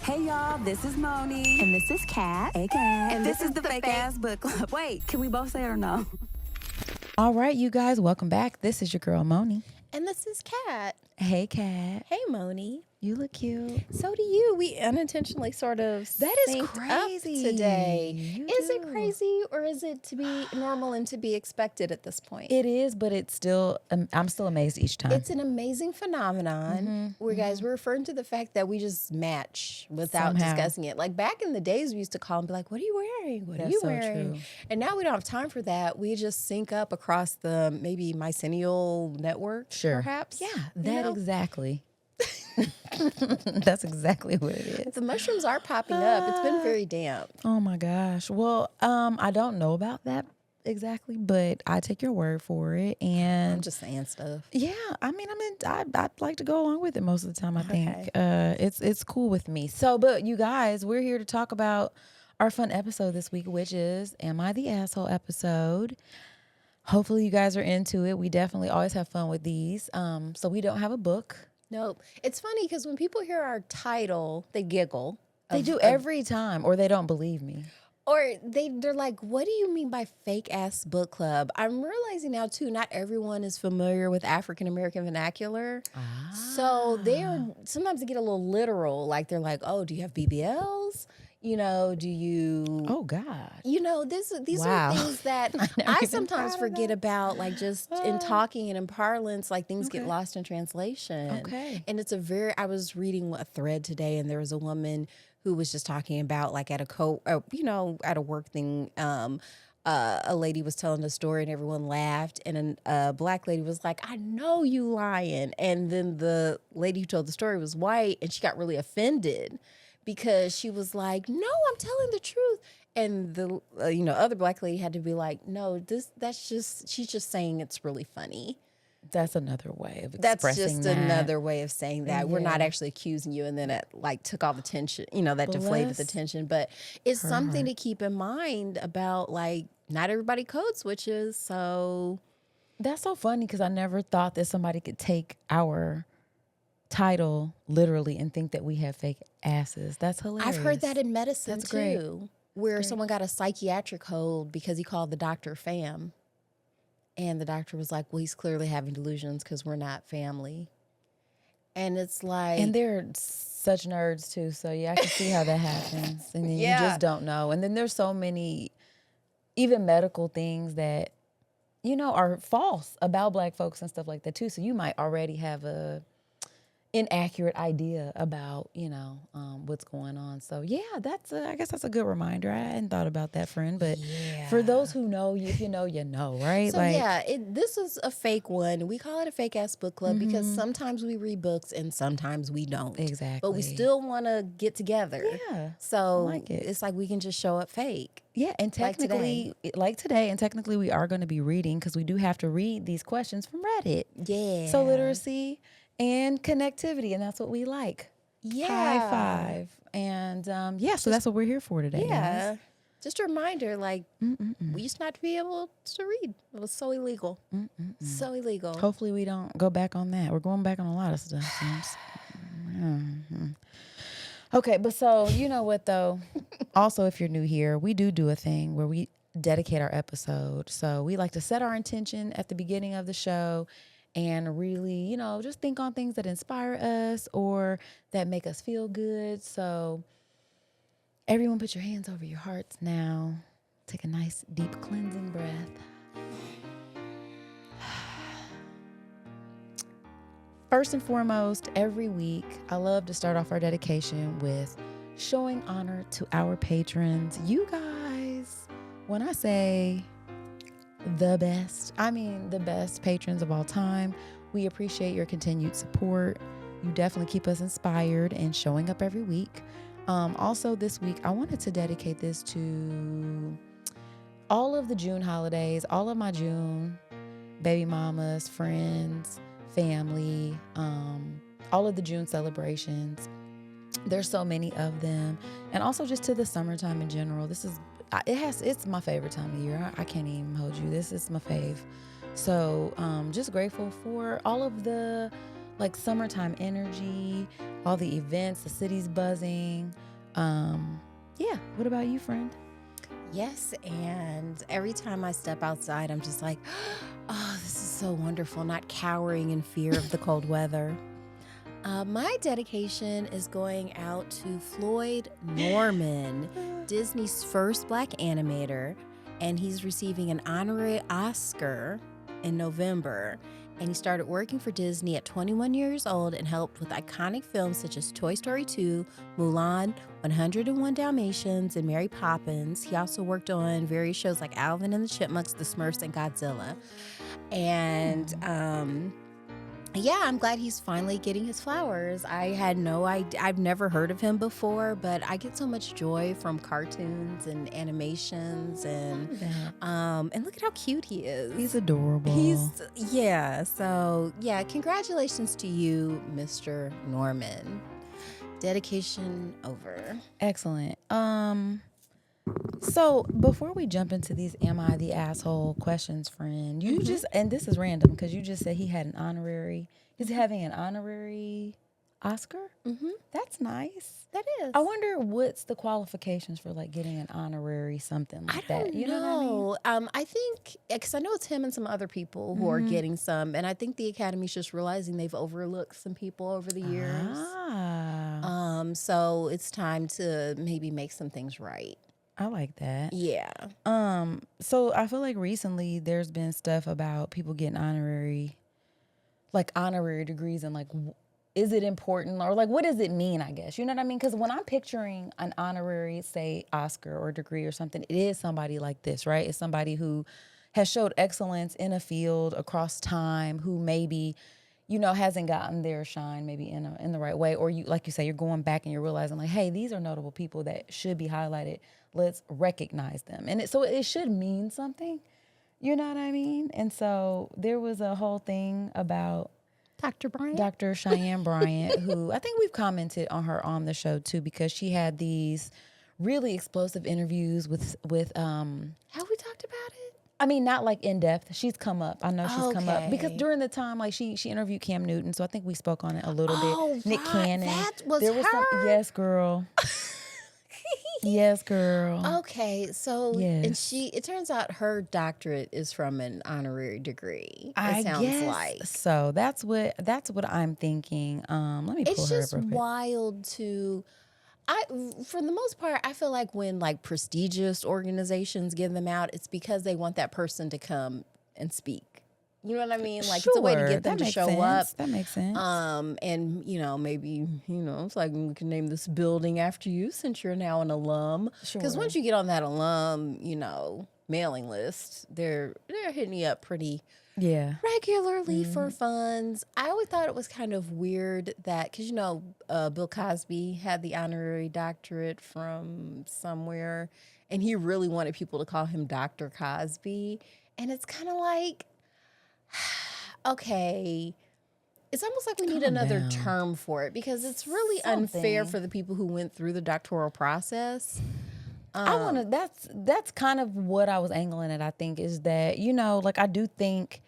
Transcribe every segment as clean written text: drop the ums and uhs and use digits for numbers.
Hey y'all, this is Moni. And this is Kat. Hey Kat. And this is the Fake Ass Book Club. Wait, can we both say it or no? All right, you guys, welcome back. This is your girl, Moni. And this is Kat. Hey, Kat. Hey, Moni. You look cute. So do you. We unintentionally sort of That is synced crazy. up today. Is do. it crazy or is it to be normal and to be expected at this point? It is, but it's still, I'm still amazed each time. It's an amazing phenomenon where, guys, we're referring to the fact that we just match without discussing it. Like back in the days, we used to call and be like, what are you wearing? What are you wearing? True. And now we don't have time for that. We just sync up across the maybe mycenial network, perhaps. Yeah, that exactly. That's exactly what it is. The mushrooms are popping up. It's been very damp. Oh my gosh. Well, I don't know about that exactly, but I take your word for it. And I'm just saying stuff. yeah, I'd like to go along with it most of the time. I think it's cool with me. So, but you guys, we're here to talk about our fun episode this week, which is "Am I the Asshole?" episode. Hopefully, you guys are into it. We definitely always have fun with these. So we don't have a book. Nope. It's funny because when people hear our title, they giggle. They do every time, or they don't believe me. Or they're like, what do you mean by fake ass book club? I'm realizing now too, not everyone is familiar with African American vernacular. So sometimes they get a little literal. Like they're like, oh, do you have BBLs? You know, do you? Oh God. You know, these are things that I sometimes forget about, like just in talking and in parlance, like things get lost in translation. Okay. And I was reading a thread today, and there was a woman who was just talking about, like at at a work thing, a lady was telling a story and everyone laughed, and a black lady was like, I know you lying. And then the lady who told the story was white, and she got really offended because she was like, no, I'm telling the truth. And the other black lady had to be like, no, she's just saying it's really funny. That's another way of expressing That's just that. another way of saying that. We're not actually accusing you, and then it like took all the tension, that deflated the tension. But it's something to keep in mind about, like, not everybody code switches. So That's so funny because I never thought that somebody could take our title literally and think that we have fake asses. That's hilarious. I've heard that in medicine That's too, where someone got a psychiatric hold because he called the doctor fam. And the doctor was like, well, he's clearly having delusions because we're not family. And it's like... And they're such nerds too. So yeah, I can see how that happens. And then you just don't know. And then there's so many, even medical things that, are false about Black folks and stuff like that too. So you might already have a inaccurate idea about, what's going on. So yeah, I guess that's a good reminder. I hadn't thought about that, friend. But for those who know, if you know, you know, right? So this is a fake one. We call it a fake ass book club because sometimes we read books and sometimes we don't. Exactly. But we still want to get together. Yeah. So I like it. It's like we can just show up fake. Yeah, and technically, like today, and technically we are going to be reading because we do have to read these questions from Reddit. Yeah. So literacy and connectivity, and that's what we like. Yeah. High five. And so that's what we're here for today. Yeah. Guys. Just a reminder, like, we used not to be able to read. It was so illegal. So illegal. Hopefully we don't go back on that. We're going back on a lot of stuff. Okay, but so, you know what, though? Also, if you're new here, we do a thing where we dedicate our episode. So we like to set our intention at the beginning of the show and really, just think on things that inspire us or that make us feel good. So everyone put your hands over your hearts now. Take a nice, deep, cleansing breath. First and foremost, every week, I love to start off our dedication with showing honor to our patrons. You guys, when I say the best, I mean the best patrons of all time. We appreciate your continued support. You definitely keep us inspired and showing up every week. Also this week, I wanted to dedicate this to all of the June holidays, all of my June baby mamas, friends, family, all of the June celebrations. There's so many of them. And also just to the summertime in general. It's my favorite time of year. I can't even hold you. This is my fave. So just grateful for all of the like summertime energy, all the events, the city's buzzing. Yeah. What about you, friend? Yes, and every time I step outside, I'm just like, oh, this is so wonderful, not cowering in fear of the cold weather. My dedication is going out to Floyd Norman, Disney's first Black animator, and he's receiving an honorary Oscar in November. And he started working for Disney at 21 years old and helped with iconic films such as Toy Story 2, Mulan, 101 Dalmatians, and Mary Poppins. He also worked on various shows like Alvin and the Chipmunks, The Smurfs, and Godzilla. And yeah, I'm glad he's finally getting his flowers. I had no idea. I've never heard of him before, but I get so much joy from cartoons and animations, and look at how cute he is. He's adorable. So congratulations to you, Mr. Norman. Dedication over. Excellent. So before we jump into these am I the asshole questions, friend, you just, and this is random because you just said he had an honorary, he's having an honorary Oscar? Mm-hmm. That's nice. That is. I wonder what's the qualifications for like getting an honorary something like that. You know what I mean? I think, because I know it's him and some other people who are getting some, and I think the Academy's just realizing they've overlooked some people over the years. So it's time to maybe make some things right. I like that. Yeah. So I feel like recently there's been stuff about people getting honorary degrees, and like, is it important, or like, what does it mean? I guess, you know what I mean? Because when I'm picturing an honorary, say Oscar or degree or something, it is somebody like this, right? It's somebody who has showed excellence in a field across time, who maybe, you know, hasn't gotten their shine maybe in the right way, or you, like you say, you're going back and you're realizing like, hey, these are notable people that should be highlighted. Let's recognize them. And so it should mean something, you know what I mean? And so there was a whole thing about Dr. Cheyenne Bryant, who I think we've commented on her on the show too, because she had these really explosive interviews with Have we talked about it? I mean, not like in depth. She's come up. I know she's come up because Okay. during the time, like she interviewed Cam Newton, so I think we spoke on it a little bit. Nick right. Cannon. That was there was her? Yes, girl. Yes, girl. Okay, so Yes. and it turns out her doctorate is from an honorary degree. I It sounds guess like. so. That's what I'm thinking. Let me pull It's her just up real quick. wild to for the most part, I feel like when like prestigious organizations give them out, it's because they want that person to come and speak. You know what I mean? Like, it's a way to Sure, get them that to makes show sense. up. That makes sense. And you know, maybe, you know, it's like we can name this building after you since you're now an alum. Because Sure. once you get on that alum, you know, mailing list, they're hitting you up pretty Yeah. regularly for funds. I always thought it was kind of weird that, because, you know, Bill Cosby had the honorary doctorate from somewhere, and he really wanted people to call him Dr. Cosby. And it's kind of like, okay, it's almost like we need Calm another down. term for it, because it's really unfair Something. for the people who went through the doctoral process. That's kind of what I was angling at, I think, is that, you know, like, I do think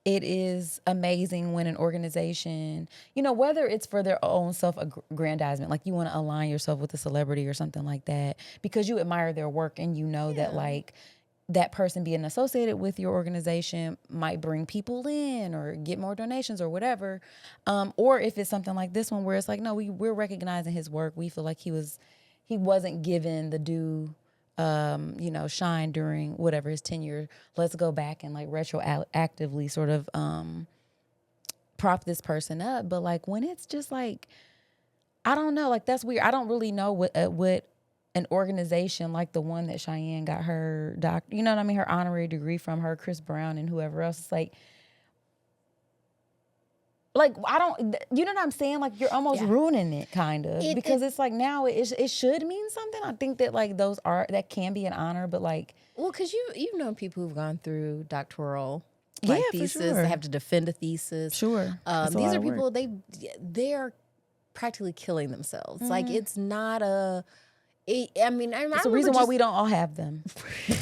it is amazing when an organization, you know, whether it's for their own self-aggrandizement, like you want to align yourself with a celebrity or something like that, because you admire their work and you know that, like, that person being associated with your organization might bring people in or get more donations or whatever. Or if it's something like this one where it's like, no, we're recognizing his work. We feel like he wasn't given the due, you know, shine during whatever his tenure. Let's go back and like retroactively sort of prop this person up. But like when it's just like, I don't know, like that's weird. I don't really know what an organization like the one that Cheyenne got her you know what I mean, her honorary degree from, her, Chris Brown, and whoever else. It's like I don't, you know what I'm saying? Like you're almost ruining it, kind of, because it's like now it should mean something. I think that like that can be an honor, but like, well, because you've known people who've gone through doctoral for thesis. sure. They have to defend a thesis. Sure. These are people, they're practically killing themselves. Like it's not I mean, I It's the reason why we don't all have them.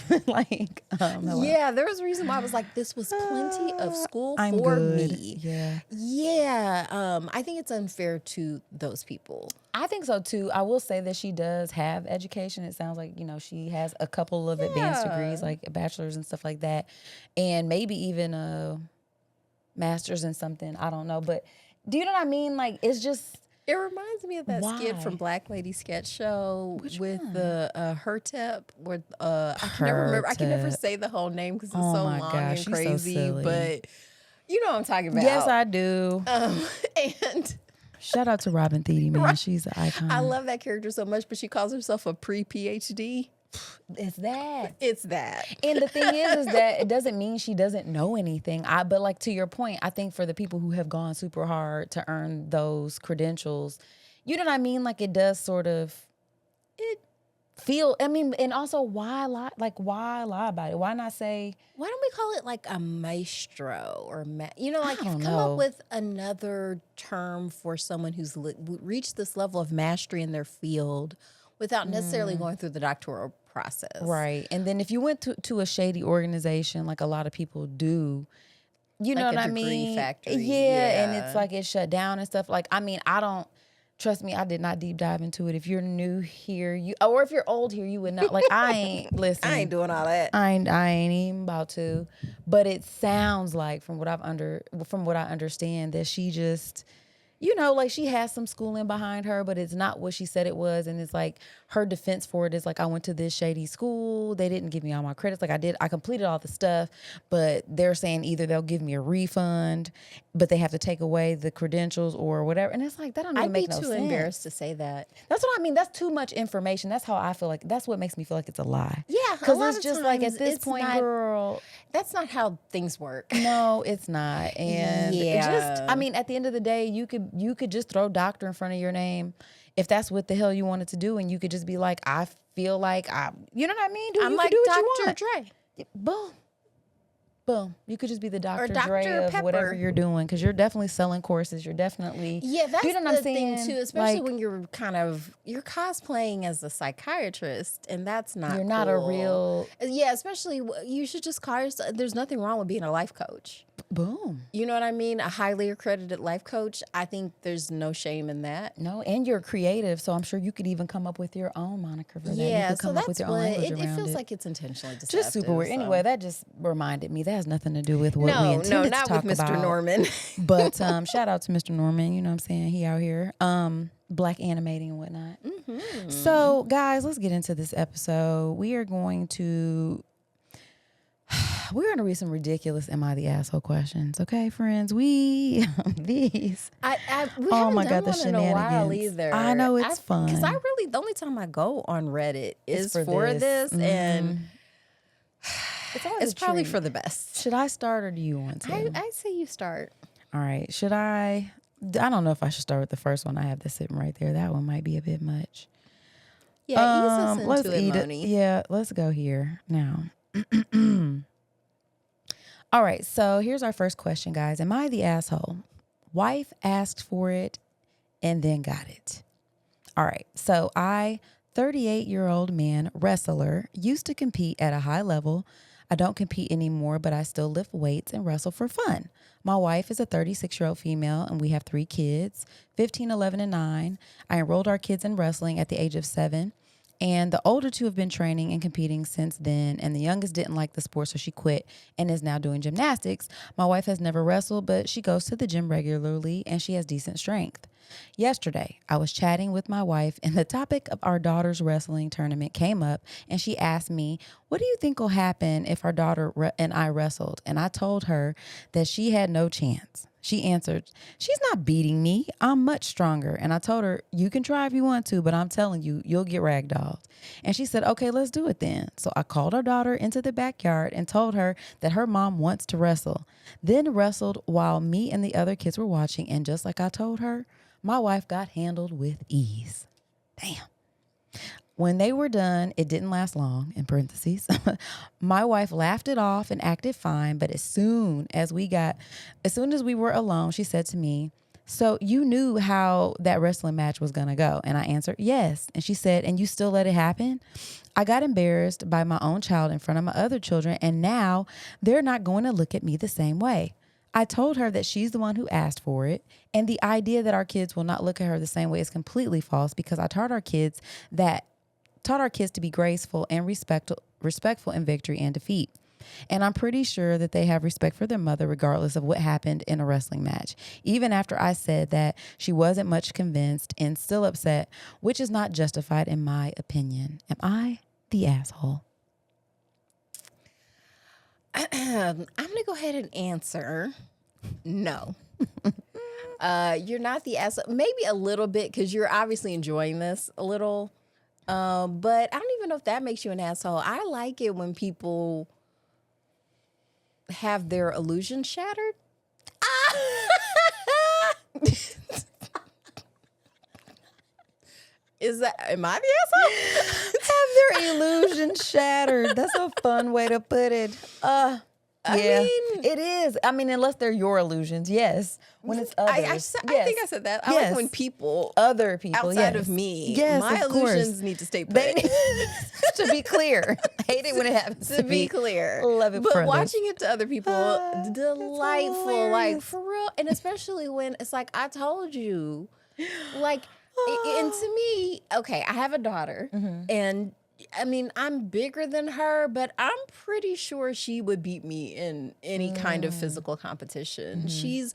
Hello. Yeah, there was a reason why I was like, this was plenty of school I'm for good. me. Yeah. Yeah. I think it's unfair to those people. I think so too. I will say that she does have education. It sounds like, she has a couple of advanced degrees, like a bachelor's and stuff like that. And maybe even a master's in something. I don't know. But do you know what I mean? Like, it's just. It reminds me of that skit from Black Lady Sketch Show with the Hertep. Where I can never remember. I can never say the whole name because it's so long and crazy. So but you know what I'm talking about. Yes, I do. And shout out to Robin Thede, man. Right. She's an icon. I love that character so much, but she calls herself a pre-PhD. It's that. It's that. And the thing is that it doesn't mean she doesn't know anything. But like to your point, I think for the people who have gone super hard to earn those credentials, you know what I mean? Like it does sort of and also why lie? Like why lie about it? Why not say? Why don't we call it like a maestro or come up with another term for someone who's reached this level of mastery in their field without necessarily going through the doctoral process. Right. And then if you went to a shady organization like a lot of people do, you know what I mean? Factory. Yeah, and it's like it shut down and stuff. Like, I mean, trust me, I did not deep dive into it. If you're new here, or if you're old here, you would not. Like, I ain't listen. I ain't doing all that. I ain't even about to. But it sounds like from what I understand that she just, like she has some schooling behind her, but it's not what she said it was. And it's like her defense for it is like, I went to this shady school. They didn't give me all my credits. Like I completed all the stuff, but they're saying either they'll give me a refund, but they have to take away the credentials or whatever. And it's like, that don't even make no sense. I'd be too embarrassed to say that. That's what I mean. That's too much information. That's how I feel like, that's what makes me feel like it's a lie. Yeah. Because it's just like at this point, girl. That's not how things work. No, it's not. And at the end of the day, you could just throw doctor in front of your name if that's what the hell you wanted to do, and you could just be like, I feel like you know what I mean? I'm like Dr. Dre. Boom. You could just be the Dr. Dre of Pepper. Whatever you're doing, because you're definitely selling courses. You're definitely that's you know what the thing too, especially like, when you're cosplaying as a psychiatrist, and that's not. You're not a real. Yeah, especially you should just call yourself. There's nothing wrong with being a life coach. Boom. You know what I mean? A highly accredited life coach. I think there's no shame in that. No, and you're creative, so I'm sure you could even come up with your own moniker for that. Yeah, you could come up with your own language around it feels like it's intentionally deceptive. Just super weird. So. Anyway, that just reminded me. That has nothing to do with what we intended to talk about. No, not with Mr. Norman. But shout out to Mr. Norman. You know what I'm saying? He out here. Black animating and whatnot. Mm-hmm. So, guys, let's get into this episode. We're going to read some ridiculous "Am I the Asshole" questions, okay, friends? We oh my God, the shenanigans. In a while either. I know it's fun because the only time I go on Reddit is for this, and it's probably for the best. Should I start or do you want to? I say you start. All right. Should I? I don't know if I should start with the first one. I have this sitting right there. That one might be a bit much. Yeah, ease us into it, Moni. Yeah, let's go here now. All right, so here's our first question, guys. Am I the asshole? Wife asked for it and then got it. All right, so 38-year-old man wrestler, used to compete at a high level. I don't compete anymore, but I still lift weights and wrestle for fun. My wife is a 36-year-old female, and we have 3 kids, 15, 11, and 9. I enrolled our kids in wrestling at the age of 7. And the older 2 have been training and competing since then. And the youngest didn't like the sport, so she quit and is now doing gymnastics. My wife has never wrestled, but she goes to the gym regularly and she has decent strength. Yesterday, I was chatting with my wife and the topic of our daughter's wrestling tournament came up. And she asked me, what do you think will happen if our daughter and I wrestled? And I told her that she had no chance. She answered, she's not beating me. I'm much stronger. And I told her, you can try if you want to, but I'm telling you, you'll get ragdolled. And she said, okay, let's do it then. So I called our daughter into the backyard and told her that her mom wants to wrestle. Then wrestled while me and the other kids were watching. And just like I told her, my wife got handled with ease. Damn. When they were done, it didn't last long, in parentheses. My wife laughed it off and acted fine, but as soon as we were alone, she said to me, so you knew how that wrestling match was going to go. And I answered, yes. And she said, and you still let it happen? I got embarrassed by my own child in front of my other children, and now they're not going to look at me the same way. I told her that she's the one who asked for it, and the idea that our kids will not look at her the same way is completely false, because I taught our kids to be graceful and respectful in victory and defeat. And I'm pretty sure that they have respect for their mother regardless of what happened in a wrestling match. Even after I said that, she wasn't much convinced and still upset, which is not justified in my opinion. Am I the asshole? I'm going to go ahead and answer no. You're not the asshole. Maybe a little bit, because you're obviously enjoying this a little. But I don't even know if that makes you an asshole. I like it when people have their illusions shattered. Am I the asshole? Have their illusion shattered. That's a fun way to put it. Yeah, it is. I mean, unless they're your illusions, yes. When it's others, I think I said that. I like when other people outside of me, yes, my illusions need to stay put. To be clear, I hate it when it happens to be clear. Love it, but watching it to other people, delightful, like for real, and especially when it's like I told you, like, and to me, okay, I have a daughter, and I mean, I'm bigger than her, but I'm pretty sure she would beat me in any kind of physical competition. She's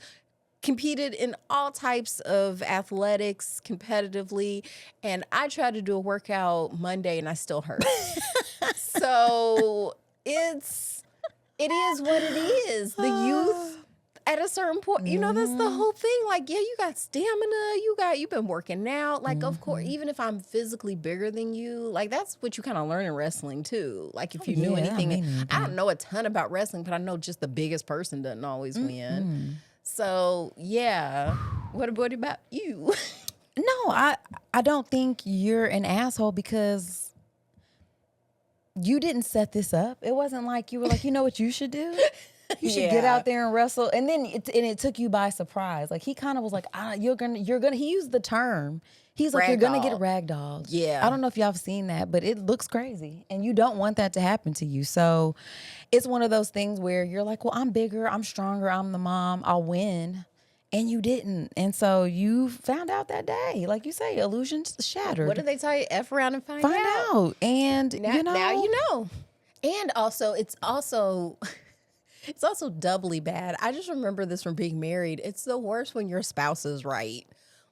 competed in all types of athletics competitively, and I tried to do a workout Monday and I still hurt. So it is what it is. The youth at a certain point, you know, that's the whole thing. Like, yeah, you got stamina, you've been working out. Like, of course, even if I'm physically bigger than you, like that's what you kind of learn in wrestling too. Like if you knew anything, I don't know a ton about wrestling, but I know just the biggest person doesn't always win. So yeah, what about you? No, I don't think you're an asshole, because you didn't set this up. It wasn't like you were like, you know what you should do? You should get out there and wrestle. And then it took you by surprise. Like he kind of was like, you're gonna. He used the term. He's like, you're gonna get ragdolled. Yeah. I don't know if y'all have seen that, but it looks crazy, and you don't want that to happen to you. So it's one of those things where you're like, well, I'm bigger, I'm stronger, I'm the mom, I'll win. And you didn't. And so you found out that day. Like you say, illusions shattered. What did they tell you? F around and find out. And now you know. And also, it's also doubly bad. I just remember this from being married. It's the worst when your spouse is right.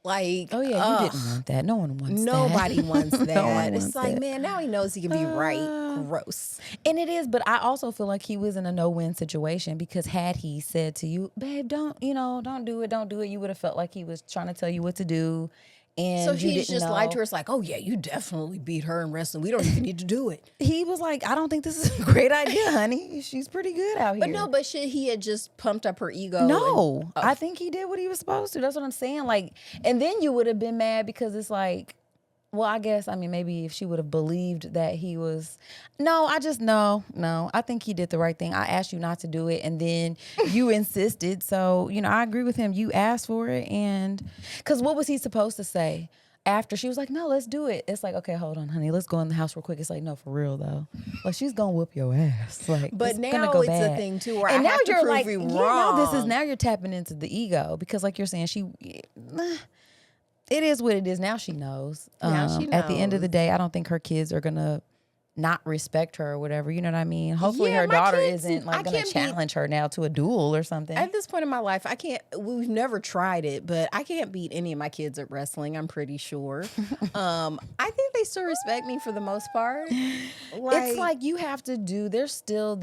Like, oh yeah, you didn't want that. No one wants Nobody that. wants that. No one It's wants like, that. man, now he knows he can be right. Gross. And it is, but I also feel like he was in a no-win situation, because had he said to you, babe, don't do it, you would have felt like he was trying to tell you what to do. And so you he's didn't just know. lied to her. It's like, oh yeah, you definitely beat her in wrestling. We don't even need to do it. He was like, I don't think this is a great idea, honey. She's pretty good out here. But he had just pumped up her ego. No, I think he did what he was supposed to. That's what I'm saying. Like, and then you would have been mad, because it's like, well, I guess, I mean, maybe if she would have believed that he was, no, I think he did the right thing. I asked you not to do it, and then you insisted. So, I agree with him. You asked for it, and, because what was he supposed to say? After she was like, no, let's do it. It's like, okay, hold on, honey. Let's go in the house real quick. It's like, no, for real though. Like, she's gonna whoop your ass. Like, but now go it's bad. a thing too, where and I now have to you're prove like, you wrong. Now you're tapping into the ego, because like you're saying, it is what it is. Now she knows. Now she knows. At the end of the day, I don't think her kids are gonna not respect her or whatever. You know what I mean? Hopefully her daughter isn't like going to challenge her now to a duel or something. At this point in my life, we've never tried it, but I can't beat any of my kids at wrestling, I'm pretty sure. I think they still respect me for the most part. It's like you have to do, there's still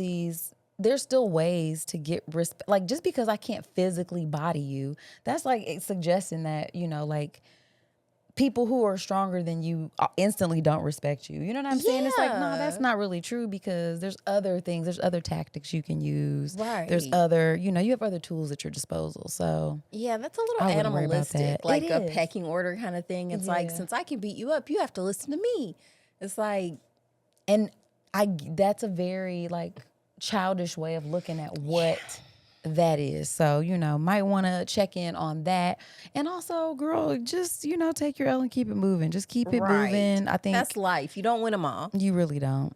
ways to get respect. Like, just because I can't physically body you, that's like suggesting that, like, people who are stronger than you instantly don't respect you. You know what I'm saying? It's like, no, that's not really true, because there's other things, there's other tactics you can use. Right. There's other, you have other tools at your disposal. So yeah, that's a little animalistic, like it a is. pecking order kind of thing. It's like, since I can beat you up, you have to listen to me. It's like, and that's a very like childish way of looking at what that is. So, might want to check in on that. And also, girl, just, take your L and keep it moving. Just keep it moving. I think that's life. You don't win them all. you really don't.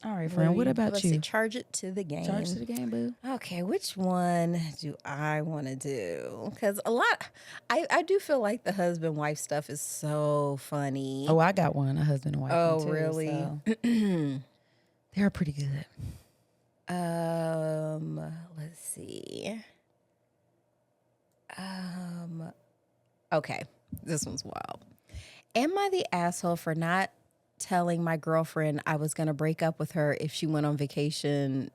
All right, friend. What about Let's you? see, charge it to the game. Charge to the game, boo. Okay, which one do I want to do? Because I do feel like the husband-wife stuff is so funny. Oh, I got one, a husband and wife. Oh, one too, really? So. They're pretty good. Let's see. Okay, this one's wild. Am I the asshole for not telling my girlfriend I was going to break up with her if she went on vacation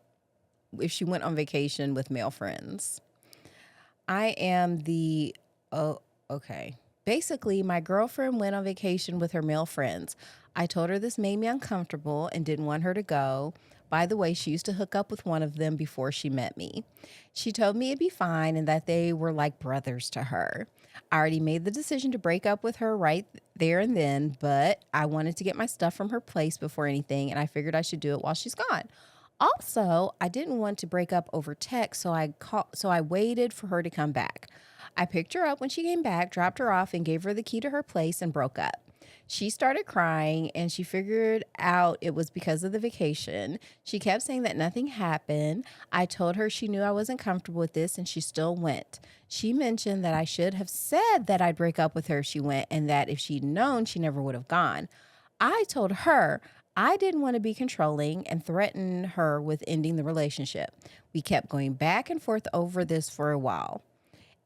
with male friends? I am okay. Basically, my girlfriend went on vacation with her male friends. I told her this made me uncomfortable and didn't want her to go. By the way, she used to hook up with one of them before she met me. She told me it'd be fine and that they were like brothers to her. I already made the decision to break up with her right there and then, but I wanted to get my stuff from her place before anything, and I figured I should do it while she's gone. Also, I didn't want to break up over text, so I waited for her to come back. I picked her up when she came back, dropped her off, and gave her the key to her place and broke up. She started crying, and she figured out it was because of the vacation. She kept saying that nothing happened. I told her she knew I wasn't comfortable with this, and she still went. She mentioned that I should have said that I'd break up with her if she went, and that if she'd known, she never would have gone. I told her I didn't want to be controlling and threaten her with ending the relationship. We kept going back and forth over this for a while.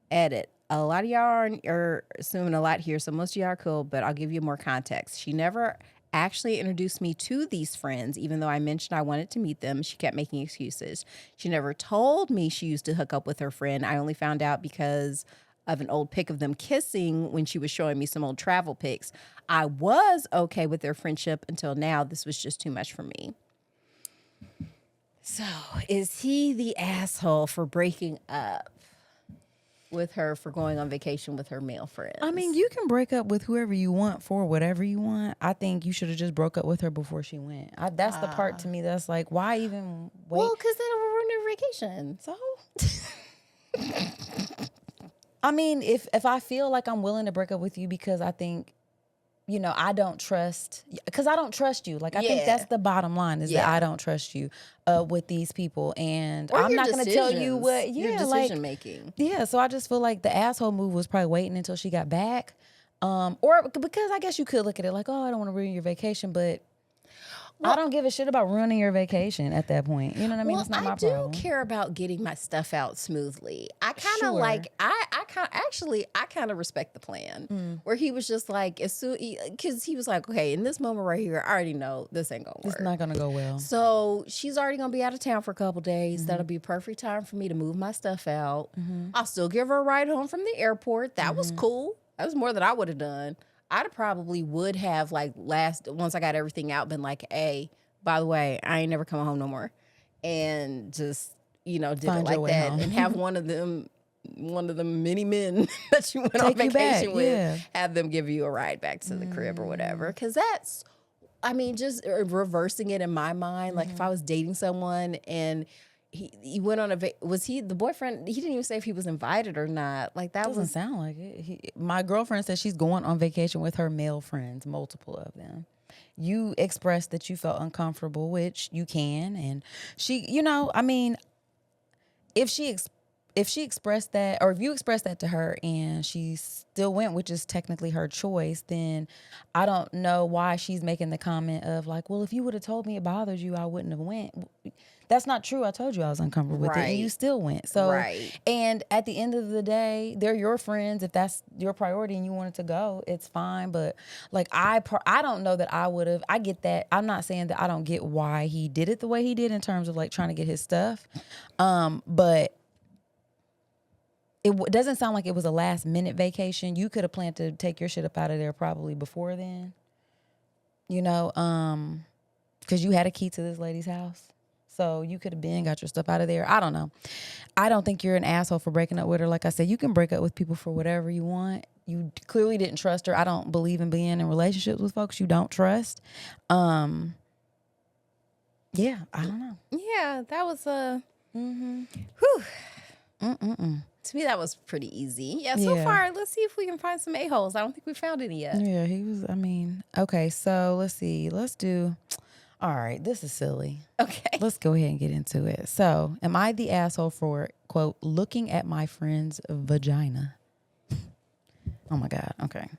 Edit. A lot of y'all are assuming a lot here, so most of y'all are cool, but I'll give you more context. She never actually introduced me to these friends, even though I mentioned I wanted to meet them. She kept making excuses. She never told me she used to hook up with her friend. I only found out because of an old pic of them kissing when she was showing me some old travel pics. I was okay with their friendship until now. This was just too much for me. So, is he the asshole for breaking up with her for going on vacation with her male friends? I mean, you can break up with whoever you want for whatever you want. I think you should have just broke up with her before she went. That's the part to me that's like, why even wait? Well, because then it'll ruin their vacation. So, I mean, if I feel like I'm willing to break up with you because I think, I don't trust, because I don't trust you. Like, I think that's the bottom line is that I don't trust you with these people. And or I'm not going to tell you what, your decision making. Yeah, so I just feel like the asshole move was probably waiting until she got back. Or because I guess you could look at it like, oh, I don't want to ruin your vacation, but I don't give a shit about ruining your vacation at that point. You know what I mean? Well, it's not my I problem. do care about getting my stuff out smoothly. I kind of like, I kind of respect the plan where he was just like, as soon, because he was like, okay, in this moment right here, I already know this ain't gonna work. It's not gonna go well. So she's already gonna be out of town for a couple days. That'll be a perfect time for me to move my stuff out. I'll still give her a ride home from the airport. That was cool. That was more than I would have done. I'd probably would have once I got everything out, been like, hey, by the way, I ain't never coming home no more. And just, did Find it your like way that home. And have one of them many men that you went on vacation with, have them give you a ride back to the crib or whatever. Cause that's, just reversing it in my mind. Like if I was dating someone and he went on was he the boyfriend? He didn't even say if he was invited or not. Like that doesn't sound like it. My girlfriend said she's going on vacation with her male friends, multiple of them. You expressed that you felt uncomfortable, which you can, and she, if she expressed that, or if you expressed that to her and she still went, which is technically her choice, then I don't know why she's making the comment of like, well, if you would have told me it bothered you, I wouldn't have went. That's not true. I told you I was uncomfortable with it, and you still went. So, and at the end of the day, they're your friends. If that's your priority and you wanted to go, it's fine. But like, I don't know that I would have. I get that. I'm not saying that I don't get why he did it the way he did in terms of like trying to get his stuff. But it doesn't sound like it was a last minute vacation. You could have planned to take your shit up out of there probably before then. Because you had a key to this lady's house. So you could have got your stuff out of there. I don't know. I don't think you're an asshole for breaking up with her. Like I said, you can break up with people for whatever you want. You clearly didn't trust her. I don't believe in being in relationships with folks you don't trust. Yeah, I don't know. Yeah, that was Whew. Mm-mm-mm. To me, that was pretty easy. Yeah, so Yeah. far, let's see if we can find some a-holes. I don't think we found any yet. Yeah, he was, okay, so let's see. All right, this is silly. Okay. Let's go ahead and get into it. So, am I the asshole for, quote, looking at my friend's vagina? Oh my God, okay.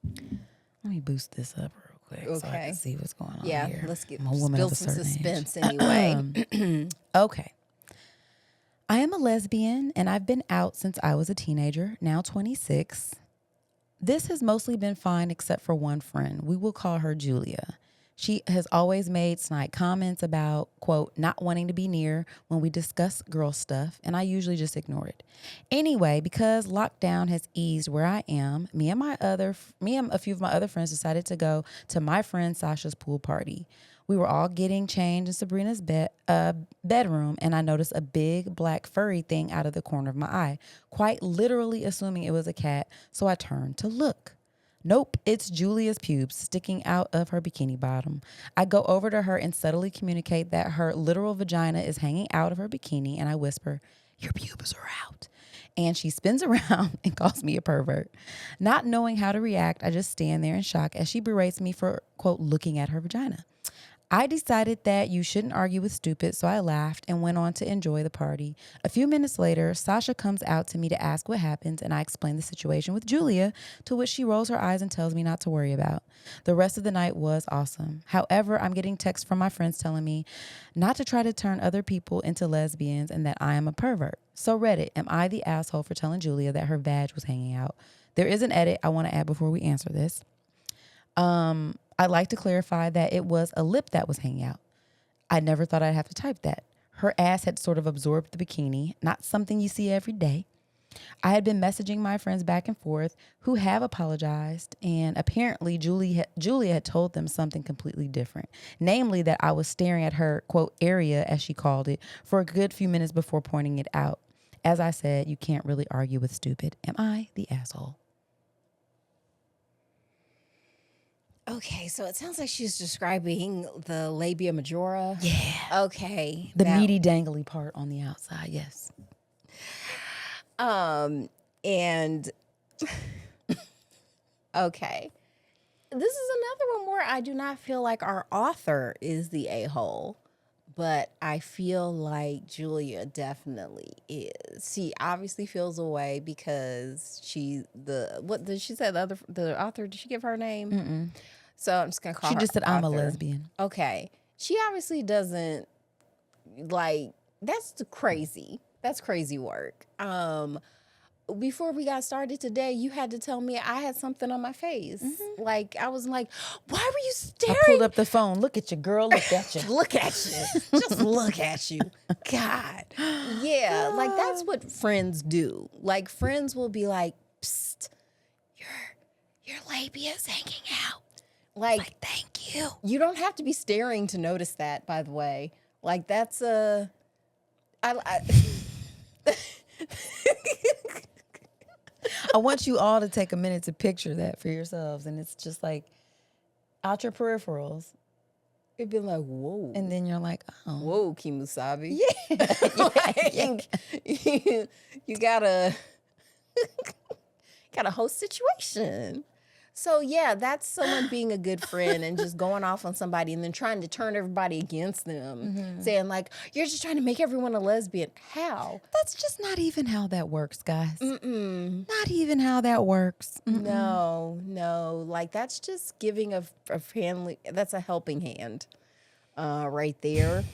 Let me boost this up real quick so I Okay. can see what's going on Yeah, here. let's get I'm a woman build of a some certain suspense age. anyway. Okay. I am a lesbian and I've been out since I was a teenager, now 26. This has mostly been fine except for one friend. We will call her Julia. She has always made snide comments about, quote, not wanting to be near when we discuss girl stuff, and I usually just ignore it. Anyway, because lockdown has eased where I am, me and a few of my other friends decided to go to my friend Sasha's pool party. We were all getting changed in Sabrina's bedroom, and I noticed a big black furry thing out of the corner of my eye, quite literally assuming it was a cat, so I turned to look. Nope, it's Julia's pubes sticking out of her bikini bottom. I go over to her and subtly communicate that her literal vagina is hanging out of her bikini, and I whisper, "Your pubes are out." And she spins around and calls me a pervert. Not knowing how to react, I just stand there in shock as she berates me for, quote, looking at her vagina. I decided that you shouldn't argue with stupid, so I laughed and went on to enjoy the party. A few minutes later, Sasha comes out to me to ask what happened, and I explain the situation with Julia, to which she rolls her eyes and tells me not to worry about. The rest of the night was awesome. However, I'm getting texts from my friends telling me not to try to turn other people into lesbians and that I am a pervert. So Reddit, am I the asshole for telling Julia that her vag was hanging out? There is an edit I want to add before we answer this. I'd like to clarify that it was a lip that was hanging out. I never thought I'd have to type that. Her ass had sort of absorbed the bikini, not something you see every day. I had been messaging my friends back and forth who have apologized, and apparently Julia had told them something completely different, namely that I was staring at her, quote, area, as she called it, for a good few minutes before pointing it out. As I said, you can't really argue with stupid. Am I the asshole? Okay, so it sounds like she's describing the labia majora. Yeah. Okay. The meaty dangly part on the outside, yes. And okay. This is another one where I do not feel like our author is the a-hole, but I feel like Julia definitely is. She obviously feels away because what did she say? The author, did she give her name? Mm-mm. So I'm just gonna call her. She just said, I'm a author. lesbian. Okay. She obviously doesn't like, that's crazy. That's crazy work. Before we got started today, you had to tell me I had something on my face. Mm-hmm. Like, I was like, why were you staring? I pulled up the phone. Look at you, girl. Look at you. Look at you. Just look at you. God. Yeah. Like, that's what friends do. Like, friends will be like, psst, your labia's hanging out. Like, thank you. You don't have to be staring to notice that, by the way. Like, that's I want you all to take a minute to picture that for yourselves. And it's just like out your peripherals. it'd be like, whoa. And then you're like, oh. Whoa, Kimusabi. Yeah. Like, you got a whole situation. So yeah, that's someone being a good friend and just going off on somebody and then trying to turn everybody against them, saying like, you're just trying to make everyone a lesbian. How? That's just not even how that works, guys. Mm-mm. Not even how that works. Mm-mm. No. Like, that's just giving a family, that's a helping hand right there.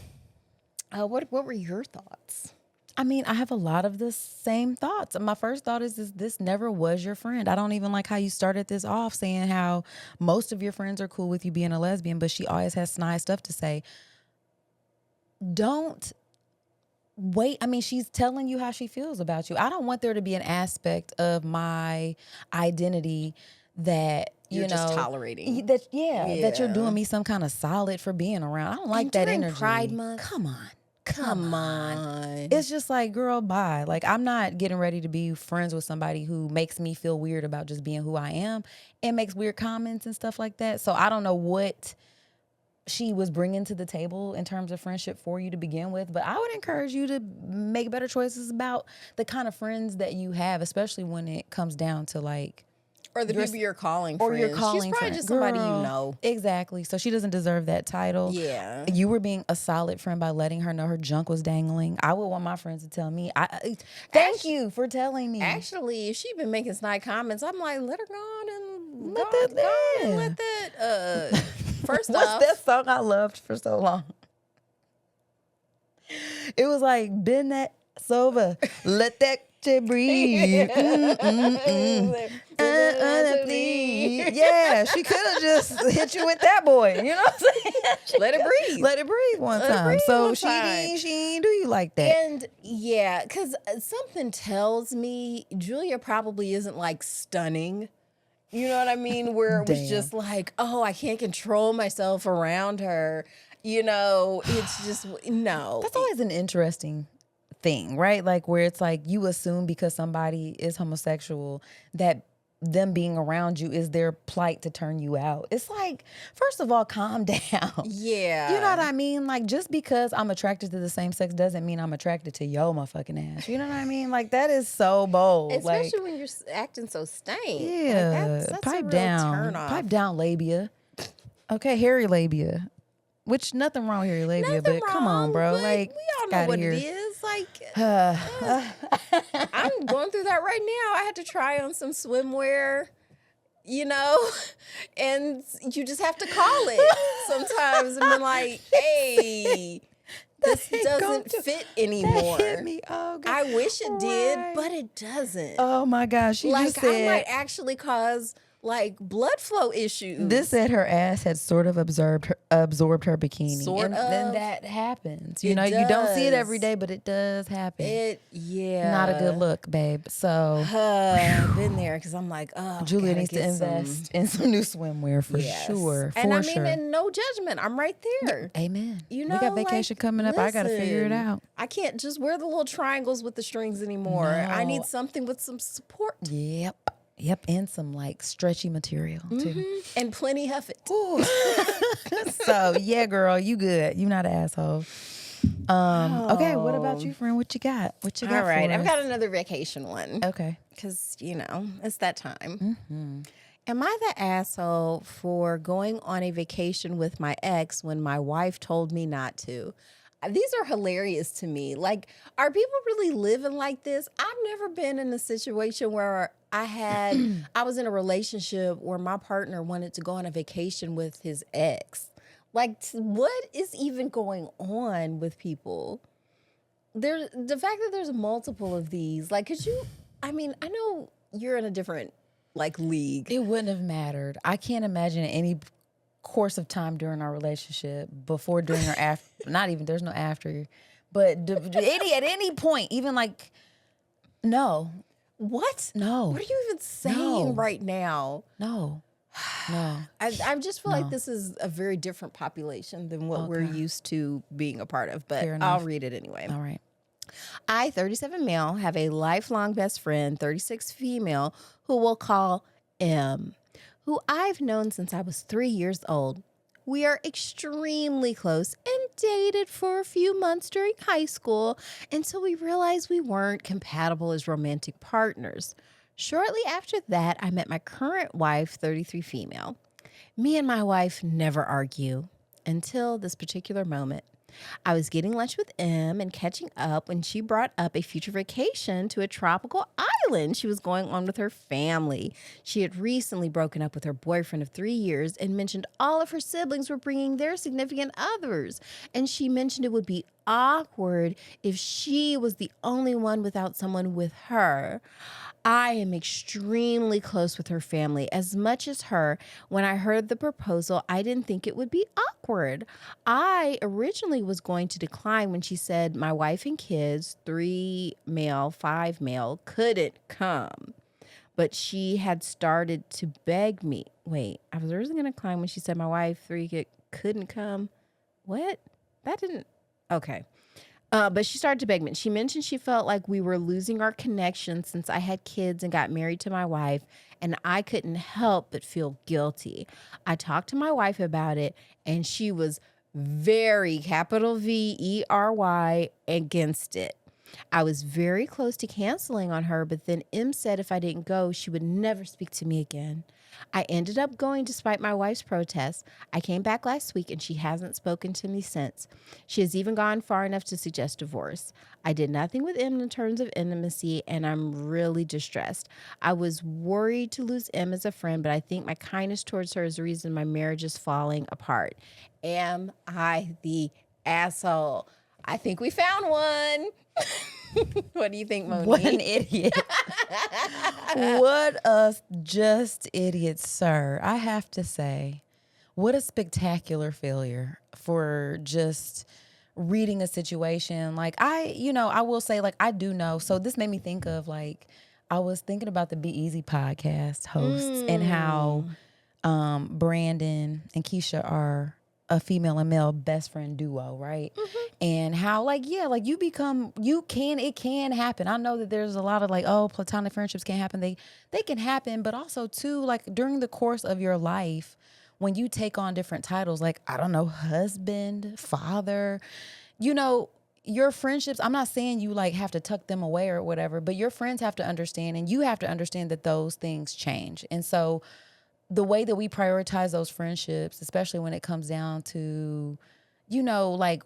What were your thoughts? I mean, I have a lot of the same thoughts. My first thought is this never was your friend. I don't even like how you started this off saying how most of your friends are cool with you being a lesbian, but she always has snide stuff to say. Don't wait. I mean, she's telling you how she feels about you. I don't want there to be an aspect of my identity that You're just tolerating. that you're doing me some kind of solid for being around. I don't like that during energy. Pride Month. Come on. It's just like, girl, bye. Like, I'm not getting ready to be friends with somebody who makes me feel weird about just being who I am and makes weird comments and stuff like that. So I don't know what she was bringing to the table in terms of friendship for you to begin with. But I would encourage you to make better choices about the kind of friends that you have, especially when it comes down to like, or the people you're calling or friends. you're calling She's probably friend. just somebody you Girl, know. Exactly. So she doesn't deserve that title. Yeah. You were being a solid friend by letting her know her junk was dangling. I would want my friends to tell me. Thank you for telling me. Actually, if she'd been making snide comments, I'm like, let her go on and Let go that on and in. let that. First What's off, that song I loved for so long? It was like, bend that sober, let that shit breathe. Please. Yeah, she could have just hit you with that boy. You know what I'm saying? let it breathe. Let it breathe one Let it time. breathe So one she time. didn't do you like that. And yeah, because something tells me Julia probably isn't like stunning. You know what I mean? Where it was Damn. just like, oh, I can't control myself around her. You know, it's just, no. That's always an interesting thing, right? Like where it's like you assume because somebody is homosexual that them being around you is their plight to turn you out. It's like, first of all, calm down. Yeah. You know what I mean? Like just because I'm attracted to the same sex doesn't mean I'm attracted to your motherfucking ass. You know what I mean? Like that is so bold. Especially like, when you're acting so stank. yeah, Like that's pipe a real down. turn off. Pipe down labia. Okay, hairy labia. Which nothing wrong with hairy labia, Nothing but come on, wrong, bro. but Like we all know outta what here. it is. Like I'm going through that right now. I had to try on some swimwear, you know, and you just have to call it sometimes and be like, hey, this doesn't fit anymore. That hit me. Oh, God. I wish it did, Right. but it doesn't. Oh my gosh, she like just said I might actually cause like blood flow issues. this said her ass had sort of absorbed her bikini. Sort and of. then that happens. You It know, you don't see it does. every day, but it does happen. Yeah. Not a good look, babe. So I've been there because I'm like, oh, Julia gotta needs to get invest in some new swimwear for Yes. sure. And I For mean, sure. and no judgment. I'm right there. Amen. You know, we got vacation like, coming up. I got to figure it listen, out. I can't just wear the little triangles with the strings anymore. I need No. something with some support. Yep, and some like stretchy material too. And plenty of it. So yeah, girl, you good. You not an asshole. Okay, what about you, friend? What you got? What you got? All right, for I've us? got another vacation one. Okay. Because, you know, it's that time. Am I the asshole for going on a vacation with my ex when my wife told me not to? These are hilarious to me. Like, are people really living like this? I've never been in a situation where I was in a relationship where my partner wanted to go on a vacation with his ex. Like, what is even going on with people? The fact that there's multiple of these, like, I know you're in a different, like, league. It wouldn't have mattered. I can't imagine any course of time during our relationship, before, during, or after. Not even, there's no after. But at any point, even like, no. What? No. What are you even saying No. right now? No. I just feel like this is a very different population than what we're used to being a part of, but Fair enough. I'll read it anyway. All right. I, 37 male, have a lifelong best friend, 36 female, who we'll call M, who I've known since I was 3 years old. We are extremely close and dated for a few months during high school until we realized we weren't compatible as romantic partners. Shortly after that, I met my current wife, 33 female. Me and my wife never argue until this particular moment. I was getting lunch with M and catching up when she brought up a future vacation to a tropical island she was going on with her family. She had recently broken up with her boyfriend of 3 years and mentioned all of her siblings were bringing their significant others. And she mentioned it would be awkward if she was the only one without someone with her. I am extremely close with her family, as much as her. When I heard the proposal, I didn't think it would be awkward. I originally was going to decline when she said my wife and kids, 3 male, 5 male, couldn't come. But she had started to beg me. Wait, I was originally going to decline when she said my wife, 3 couldn't come. What? That didn't. Okay. But she started to beg me. She mentioned she felt like we were losing our connection since I had kids and got married to my wife, and I couldn't help but feel guilty. I talked to my wife about it, and she was very, capital VERY, against it. I was very close to canceling on her, but then M said if I didn't go, she would never speak to me again. I ended up going despite my wife's protest. I came back last week and she hasn't spoken to me since. She has even gone far enough to suggest divorce. I did nothing with M in terms of intimacy, and I'm really distressed. I was worried to lose M as a friend, but I think my kindness towards her is the reason my marriage is falling apart. Am I the asshole? I think we found one. What do you think, Moni? What an idiot. What a just idiot, sir. I have to say, what a spectacular failure for just reading a situation. Like, I will say, like, I do know. So this made me think of, like, I was thinking about the Be Easy podcast hosts and how Brandon and Keisha are a female and male best friend duo, right? And how, like, yeah, like it can happen. I know that there's a lot of like, oh, platonic friendships can't happen. They can happen, but also too, like during the course of your life, when you take on different titles, like, I don't know, husband, father, your friendships, I'm not saying you like have to tuck them away or whatever, but your friends have to understand, and you have to understand that those things change. And so the way that we prioritize those friendships, especially when it comes down to, like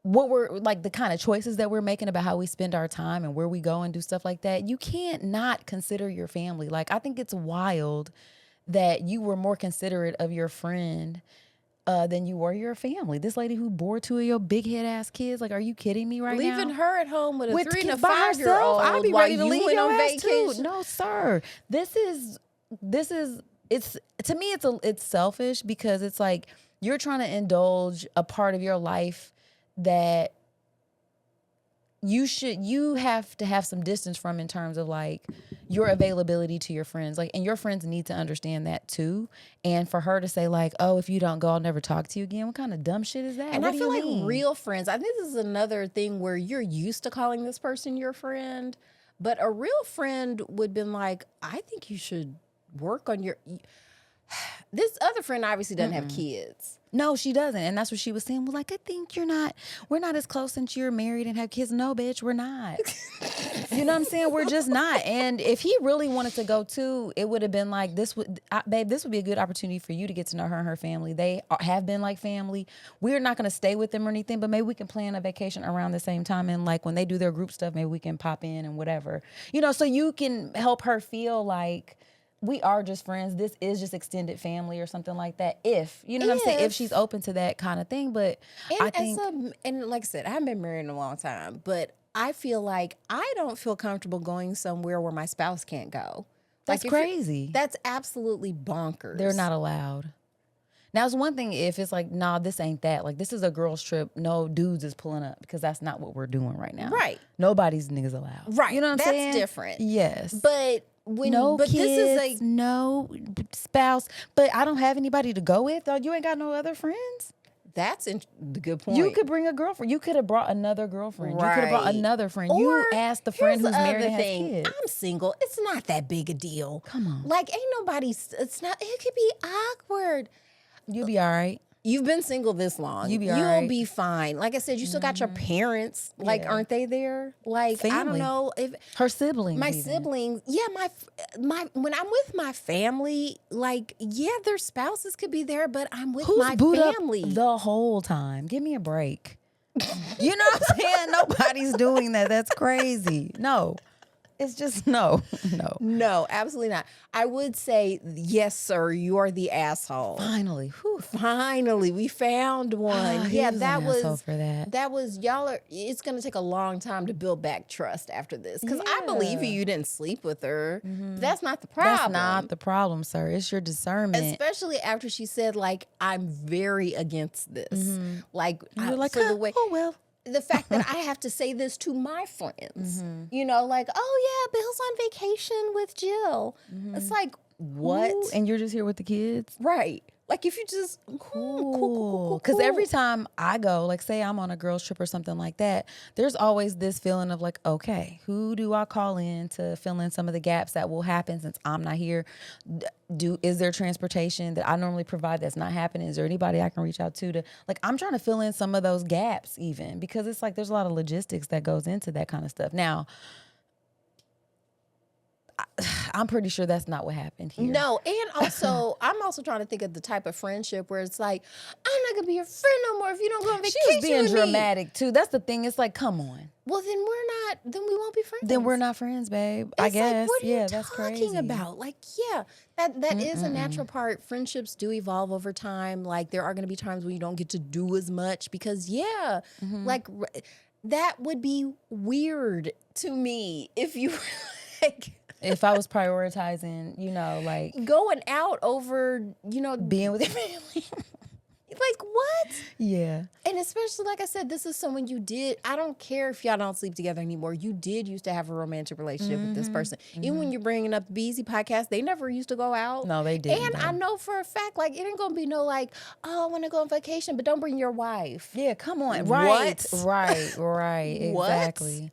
what we're like, the kind of choices that we're making about how we spend our time and where we go and do stuff like that, you can't not consider your family. Like, I think it's wild that you were more considerate of your friend than you were your family. This lady who bore two of your big head ass kids, like, are you kidding me right now? Leaving her at home with a 3 and a kids by 5-year-old, I'd be ready to leave went your on ass vacation. too. No, sir. This is it's to me it's selfish, because it's like you're trying to indulge a part of your life that you have to have some distance from, in terms of like your availability to your friends. Like, and your friends need to understand that too. And for her to say like, oh, if you don't go, I'll never talk to you again. What kind of dumb shit is that? And What I do you feel like mean? real friends, I think this is another thing where you're used to calling this person your friend, but a real friend would been like, I think you should work on your... This other friend obviously doesn't have kids. No, she doesn't. And that's what she was saying. Well, like, I think we're not as close since you're married and have kids. No, bitch, we're not. You know what I'm saying? We're just not. And if he really wanted to go too, it would have been like, babe, this would be a good opportunity for you to get to know her and her family. They have been like family. We're not going to stay with them or anything, but maybe we can plan a vacation around the same time. And like when they do their group stuff, maybe we can pop in and whatever, so you can help her feel like, we are just friends. This is just extended family or something like that. If, what I'm saying? If she's open to that kind of thing. But I think... And like I said, I haven't been married in a long time, but I feel like I don't feel comfortable going somewhere where my spouse can't go. That's crazy. That's absolutely bonkers. They're not allowed. Now, it's one thing if it's like, nah, this ain't that. Like, this is a girl's trip. No dudes is pulling up, because that's not what we're doing right now. Right. Nobody's niggas allowed. Right. You know what I'm saying? That's different. Yes. But kids, this is like, no spouse, but I don't have anybody to go with. You ain't got no other friends. That's the good point. You could bring a girlfriend. You could have brought another girlfriend. Right. You could have brought another friend. Or, you asked the friend who's married and has kids. I'm single. It's not that big a deal. Come on. Like, ain't nobody, it could be awkward. You'll be all right. You've been single this long. You'll be fine. Like I said, you still got your parents. Like, aren't they there? Like, family. I don't know if her siblings. My siblings. Yeah, my when I'm with my family, like, yeah, their spouses could be there, but I'm with my family the whole time. Give me a break. You know what I'm saying? Nobody's doing that. That's crazy. No. It's just no. No, absolutely not. I would say, yes, sir, you are the asshole. Finally. Whew. Finally, we found one. Yeah, that was y'all are. It's going to take a long time to build back trust after this, because I believe you didn't sleep with her. Mm-hmm. That's not the problem. That's not the problem, sir. It's your discernment. Especially after she said, like, I'm very against this. Mm-hmm. Like, you're like, the way. Oh well. The fact that I have to say this to my friends, like, oh yeah, Bill's on vacation with Jill. It's like, what? Ooh, and you're just here with the kids? Right. Like if you just Cool. Because every time I go, like say I'm on a girls trip or something like that, there's always this feeling of like, okay, who do I call in to fill in some of the gaps that will happen since I'm not here? Is there transportation that I normally provide that's not happening? Is there anybody I can reach out to like, I'm trying to fill in some of those gaps even, because it's like there's a lot of logistics that goes into that kind of stuff. Now, I'm pretty sure that's not what happened here. No, and also, I'm also trying to think of the type of friendship where it's like, I'm not gonna be your friend no more if you don't go on vacation. She was being with dramatic me. too. That's the thing. It's like, come on. Well, then we won't be friends. Then we're not friends, babe. I guess. Like, what are you that's talking crazy. about? Like, yeah, that is a natural part. Friendships do evolve over time. Like, there are gonna be times when you don't get to do as much because, like that would be weird to me if you were like. If I was prioritizing, like going out over, being with your family. like what? Yeah. And especially, like I said, this is someone you did. I don't care if y'all don't sleep together anymore. You did used to have a romantic relationship with this person. Even when you're bringing up the Beezy podcast, they never used to go out. No, they didn't. And I know for a fact, like, it ain't going to be no like, oh, I want to go on vacation, but don't bring your wife. Yeah, come on. What? Right. Exactly.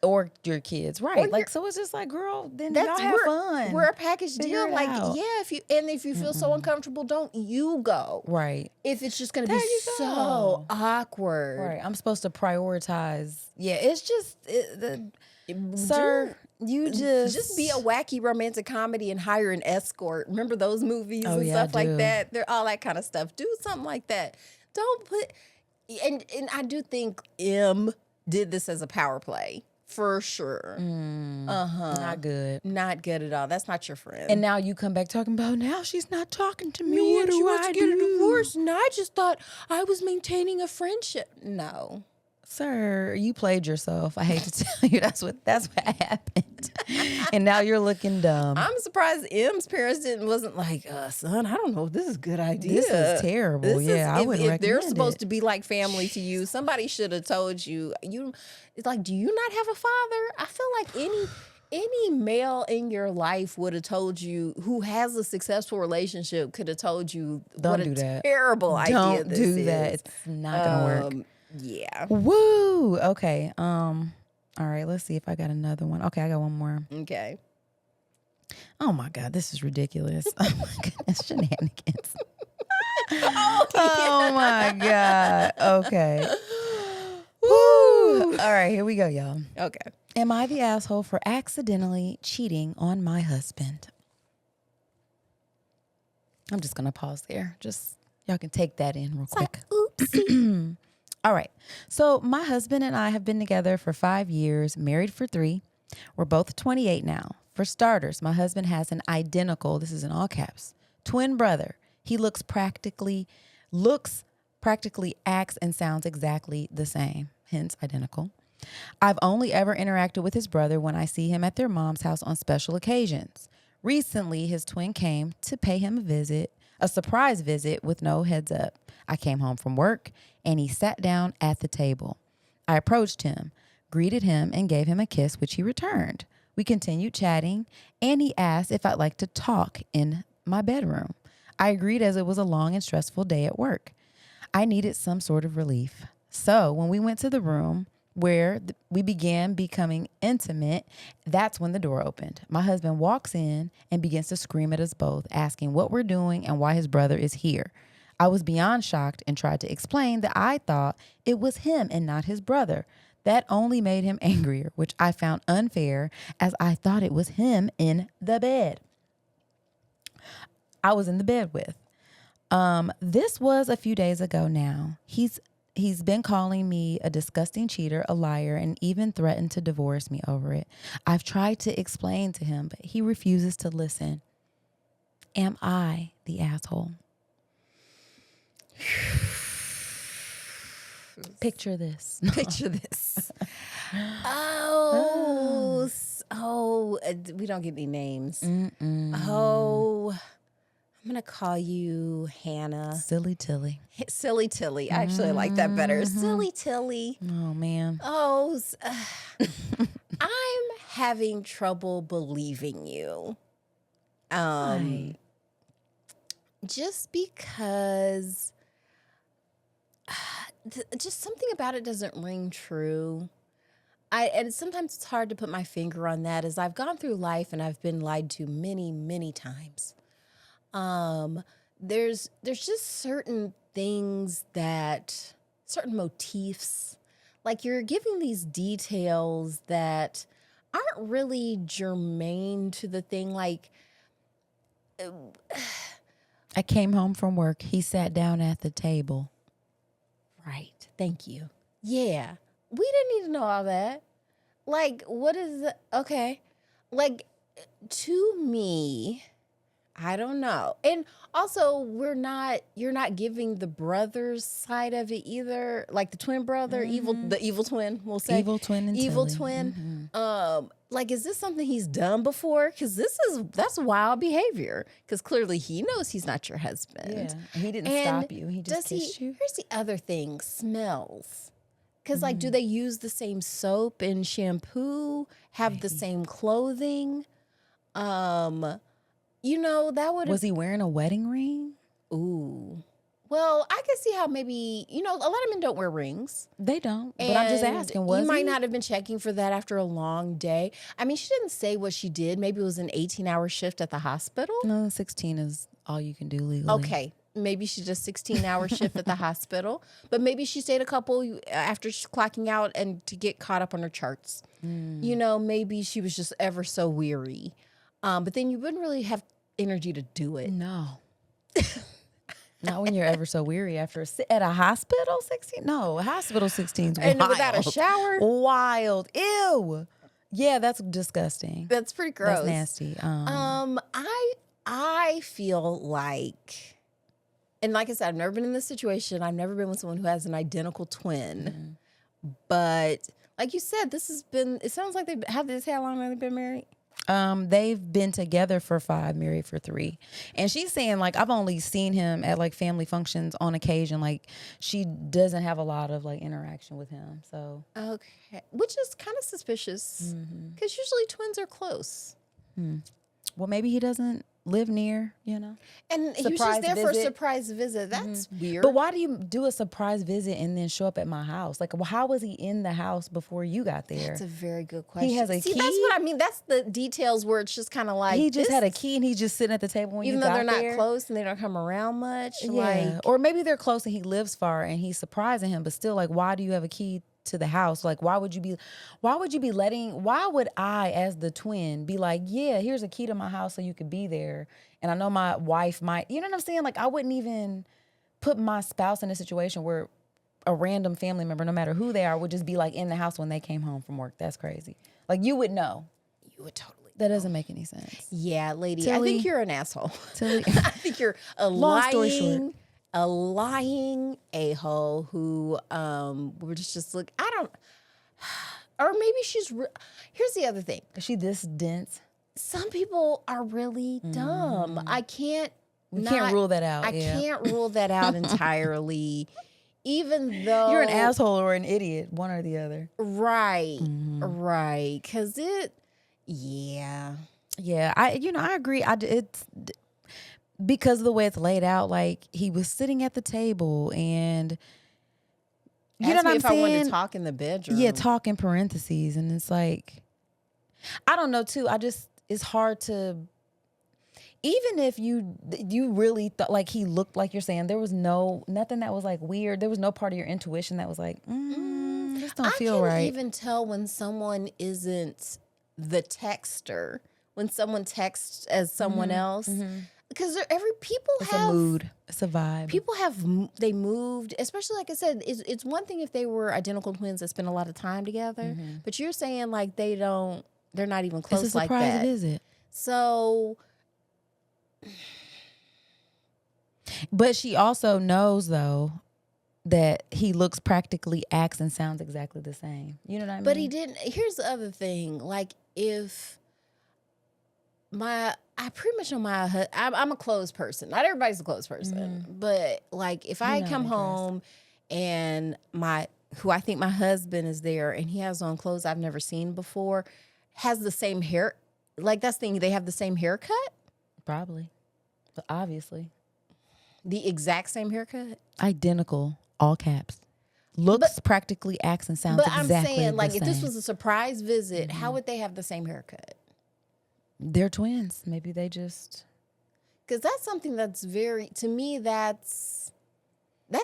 Or your kids, right? Like, so it's just like, girl, then y'all have fun. We're a package deal. Like, out. yeah, if you feel so uncomfortable, don't you go. Right. If it's just going to be so awkward. Right. I'm supposed to prioritize. Yeah, it's just, sir, you just be a wacky romantic comedy and hire an escort. Remember those movies and stuff like that? They're all that kind of stuff. Do something like that. Don't put, and I do think M did this as a power play. For sure. Not good. Not good at all. That's not your friend. And now you come back talking about, now she's not talking to me. Man, What she do wants I to get a do? divorce. And I just thought I was maintaining a friendship. No. Sir, you played yourself. I hate to tell you, that's what happened. And now you're looking dumb. I'm surprised M's parents wasn't like, son, I don't know if this is a good idea. This is terrible. I wouldn't if they're recommend supposed it. to be like family to you, somebody should have told you. It's like, do you not have a father? I feel like any male in your life would have told you, who has a successful relationship, could have told you what a terrible idea this is. Don't do that. It's not gonna work. Yeah. Woo. Okay. All right. Let's see if I got another one. Okay, I got one more. Okay. Oh my God, this is ridiculous. Oh my goodness, shenanigans. Oh my God. Okay. Woo. All right, here we go, y'all. Okay. Am I the asshole for accidentally cheating on my husband? I'm just gonna pause there. Just y'all can take that in real quick. Oopsie. All right. So my husband and I have been together for 5 years, married for 3. We're both 28 now. For starters, my husband has an identical, this is in all caps, twin brother. He practically acts and sounds exactly the same, hence identical. I've only ever interacted with his brother when I see him at their mom's house on special occasions. Recently, his twin came to pay him a surprise visit with no heads up. I came home from work and he sat down at the table. I approached him, greeted him, and gave him a kiss, which he returned. We continued chatting, and he asked if I'd like to talk in my bedroom. I agreed, as it was a long and stressful day at work. I needed some sort of relief. So when we went to the room where we began becoming intimate, that's when the door opened. My husband walks in and begins to scream at us both, asking what we're doing and why his brother is here. I was beyond shocked and tried to explain that I thought it was him and not his brother. That only made him angrier, which I found unfair, as I thought it was him in the bed. I was in the bed with. This was a few days ago now. He's been calling me a disgusting cheater, a liar, and even threatened to divorce me over it. I've tried to explain to him, but he refuses to listen. Am I the asshole? Picture this. Picture this. We don't get any names. Oh, I'm going to call you Hannah. Silly Tilly. Silly Tilly. I actually like that better. Silly Tilly. Oh, man. I'm having trouble believing you. Just because just something about it doesn't ring true. And sometimes it's hard to put my finger on that, as I've gone through life and I've been lied to many, many times. There's just certain things certain motifs, like you're giving these details that aren't really germane to the thing. Like, I came home from work. He sat down at the table. right, thank you. Yeah, we didn't need to know all that. Like, what is the, okay? Like, to me, I don't know. And also, you're not giving the brother's side of it either. Like the twin brother, the evil twin, we'll say. Evil twin and Evil Tilly. twin. Like, is this something he's done before? Because that's wild behavior. Because clearly he knows he's not your husband. Yeah, he didn't And stop you. He just kissed you. Here's the other thing: smells. Because like, do they use the same soap and shampoo? Have the same clothing? That would. Was he wearing a wedding ring? Ooh. Well, I can see how maybe, a lot of men don't wear rings. They don't. But I'm just And asking, was you might he? not have been checking for that after a long day. I mean, she didn't say what she did. Maybe it was an 18-hour shift at the hospital. No, 16 is all you can do legally. Okay. Maybe she did a 16-hour shift at the hospital. But maybe she stayed a couple after clocking out and to get caught up on her charts. Maybe she was just ever so weary. But then you wouldn't really have energy to do it. No. Not when you're ever so weary at a hospital 16. No, hospital 16's wild. And without a shower? Wild. Ew. Yeah, that's disgusting. That's pretty gross. That's nasty. I feel like, and like I said, I've never been in this situation. I've never been with someone who has an identical twin. But like you said, it sounds like how long have they been married? They've been together for 5, married for 3. And she's saying, like, I've only seen him at like family functions on occasion. Like, she doesn't have a lot of like interaction with him. So okay, which is kind of suspicious because usually twins are close. Well, maybe he doesn't live near, And he was just Surprise there for a visit. surprise visit. That's weird. But why do you do a surprise visit and then show up at my house? Like, well, how was he in the house before you got there? That's a very good question. He has a See, key? that's what I mean. That's the details where it's just kind of like He just had a key and he's just sitting at the table when even you though got they're there. not close and they don't come around much. Yeah. Like, Or maybe they're close and he lives far and he's surprising him, but still, like, why do you have a key to the house? Like, why would I, as the twin, be like, yeah, here's a key to my house so you could be there. And I know my wife might, you know what I'm saying? Like, I wouldn't even put my spouse in a situation where a random family member, no matter who they are, would just be like in the house when they came home from work. That's crazy. Like, you would know. you would totally. That doesn't make any sense. Yeah, lady. I Tilly- think you're an asshole. Tilly- I think you're a Long story short. lying a-hole who we're just look. I don't. Or maybe here's the other thing. Is she this dense? Some people are really dumb. I can't. We can't rule that out. I can't rule that out entirely. Even though You're an asshole or an idiot, one or the other. right, right, because yeah. I agree. It's because of the way it's laid out. Like, he was sitting at the table, and you know Asked what me I'm if saying. I wanted to talk in the bedroom. Yeah, talk in parentheses, and it's like, I don't know too. It's hard to. Even if you really thought, like, he looked like you're saying, there was nothing that was like weird. There was no part of your intuition that was like, this don't feel I right. can even tell when someone isn't the texter, when someone texts as someone else, because It's a mood. It's a vibe. People they moved, especially like I said, it's one thing if they were identical twins that spend a lot of time together, but you're saying like they're not even close It's a like surprise that. visit. So. But she also knows, though, that he looks, practically acts, and sounds exactly the same. You know what I mean? But he didn't. Here's the other thing. Like, if I pretty much know I'm a clothes person. Not everybody's a clothes person. But, like, if I know come how to dress. home and who I think my husband is there and he has on clothes I've never seen before, has the same hair. Like, that's the thing. They have the same haircut. Probably. But obviously. The exact same haircut? Identical, all caps. Looks, practically, acts, and sounds But exactly I'm saying, the like, if this same. was a surprise visit, how would they have the same haircut? They're twins. Maybe they just... Because that's something that's to me, that's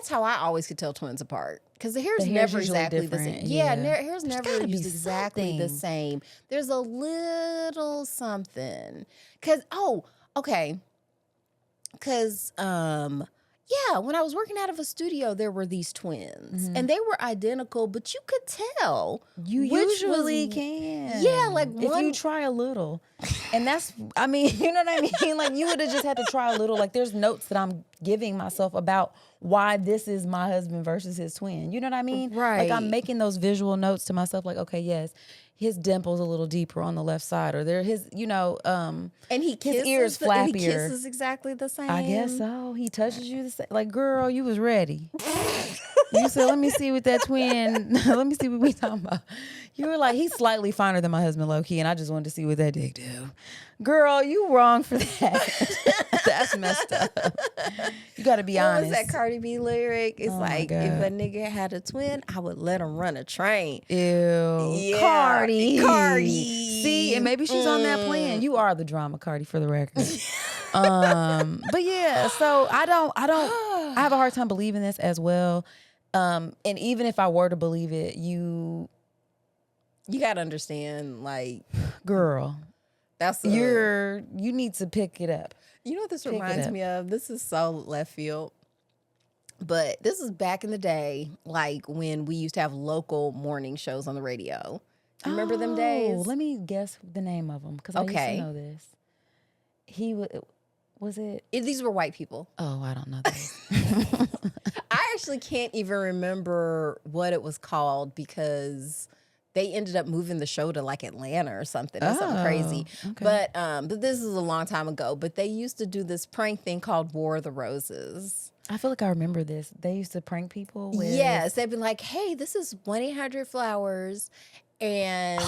how I always could tell twins apart. Because the hair's never usually exactly the same. different, Yeah, yeah. hair's There's never gotta be used exactly the something. same. There's a little something. Okay. Because, yeah, when I was working out of a studio, there were these twins. And they were identical, but you could tell. You usually can. Yeah, like if one... you try a little. And that's, I mean, you know what I mean? Like, you would have just had to try a little. Like, there's notes that I'm giving myself about why this is my husband versus his twin. You know what I mean? Right. Like, I'm making those visual notes to myself, like, okay, yes, his dimple's a little deeper on the left side, or there his, you know, and he kisses his ears flappier. And he kisses exactly the same. I guess so. He touches you the same. Like, girl, you was ready. You said, let me see what that twin, let me see what we talking about. You were like, he's slightly finer than my husband, low key, and I just wanted to see what that dick do. Girl, you wrong for that. That's messed up. You got to be honest. What was that Cardi B lyric? It's my if God. a nigga had a twin, I would let him run a train. Ew. Yeah. Cardi. Cardi. See, and maybe she's on that plan. You are the drama, Cardi, for the record. But yeah, so I have a hard time believing this as well. And even if I were to believe it, you got to understand, like, girl, that's you need to pick it up. You know what this reminds me of? This is so left field. But this is back in the day, like when we used to have local morning shows on the radio. Do you remember them days? Let me guess the name of them, because I used to know this. Was it? These were white people. Oh, I don't know this. I actually can't even remember what it was called because they ended up moving the show to like Atlanta or something. Or something crazy. Okay. But this is a long time ago. But they used to do this prank thing called War of the Roses. I feel like I remember this. They used to prank people with... Yes, they'd be like, hey, this is 1-800-Flowers. And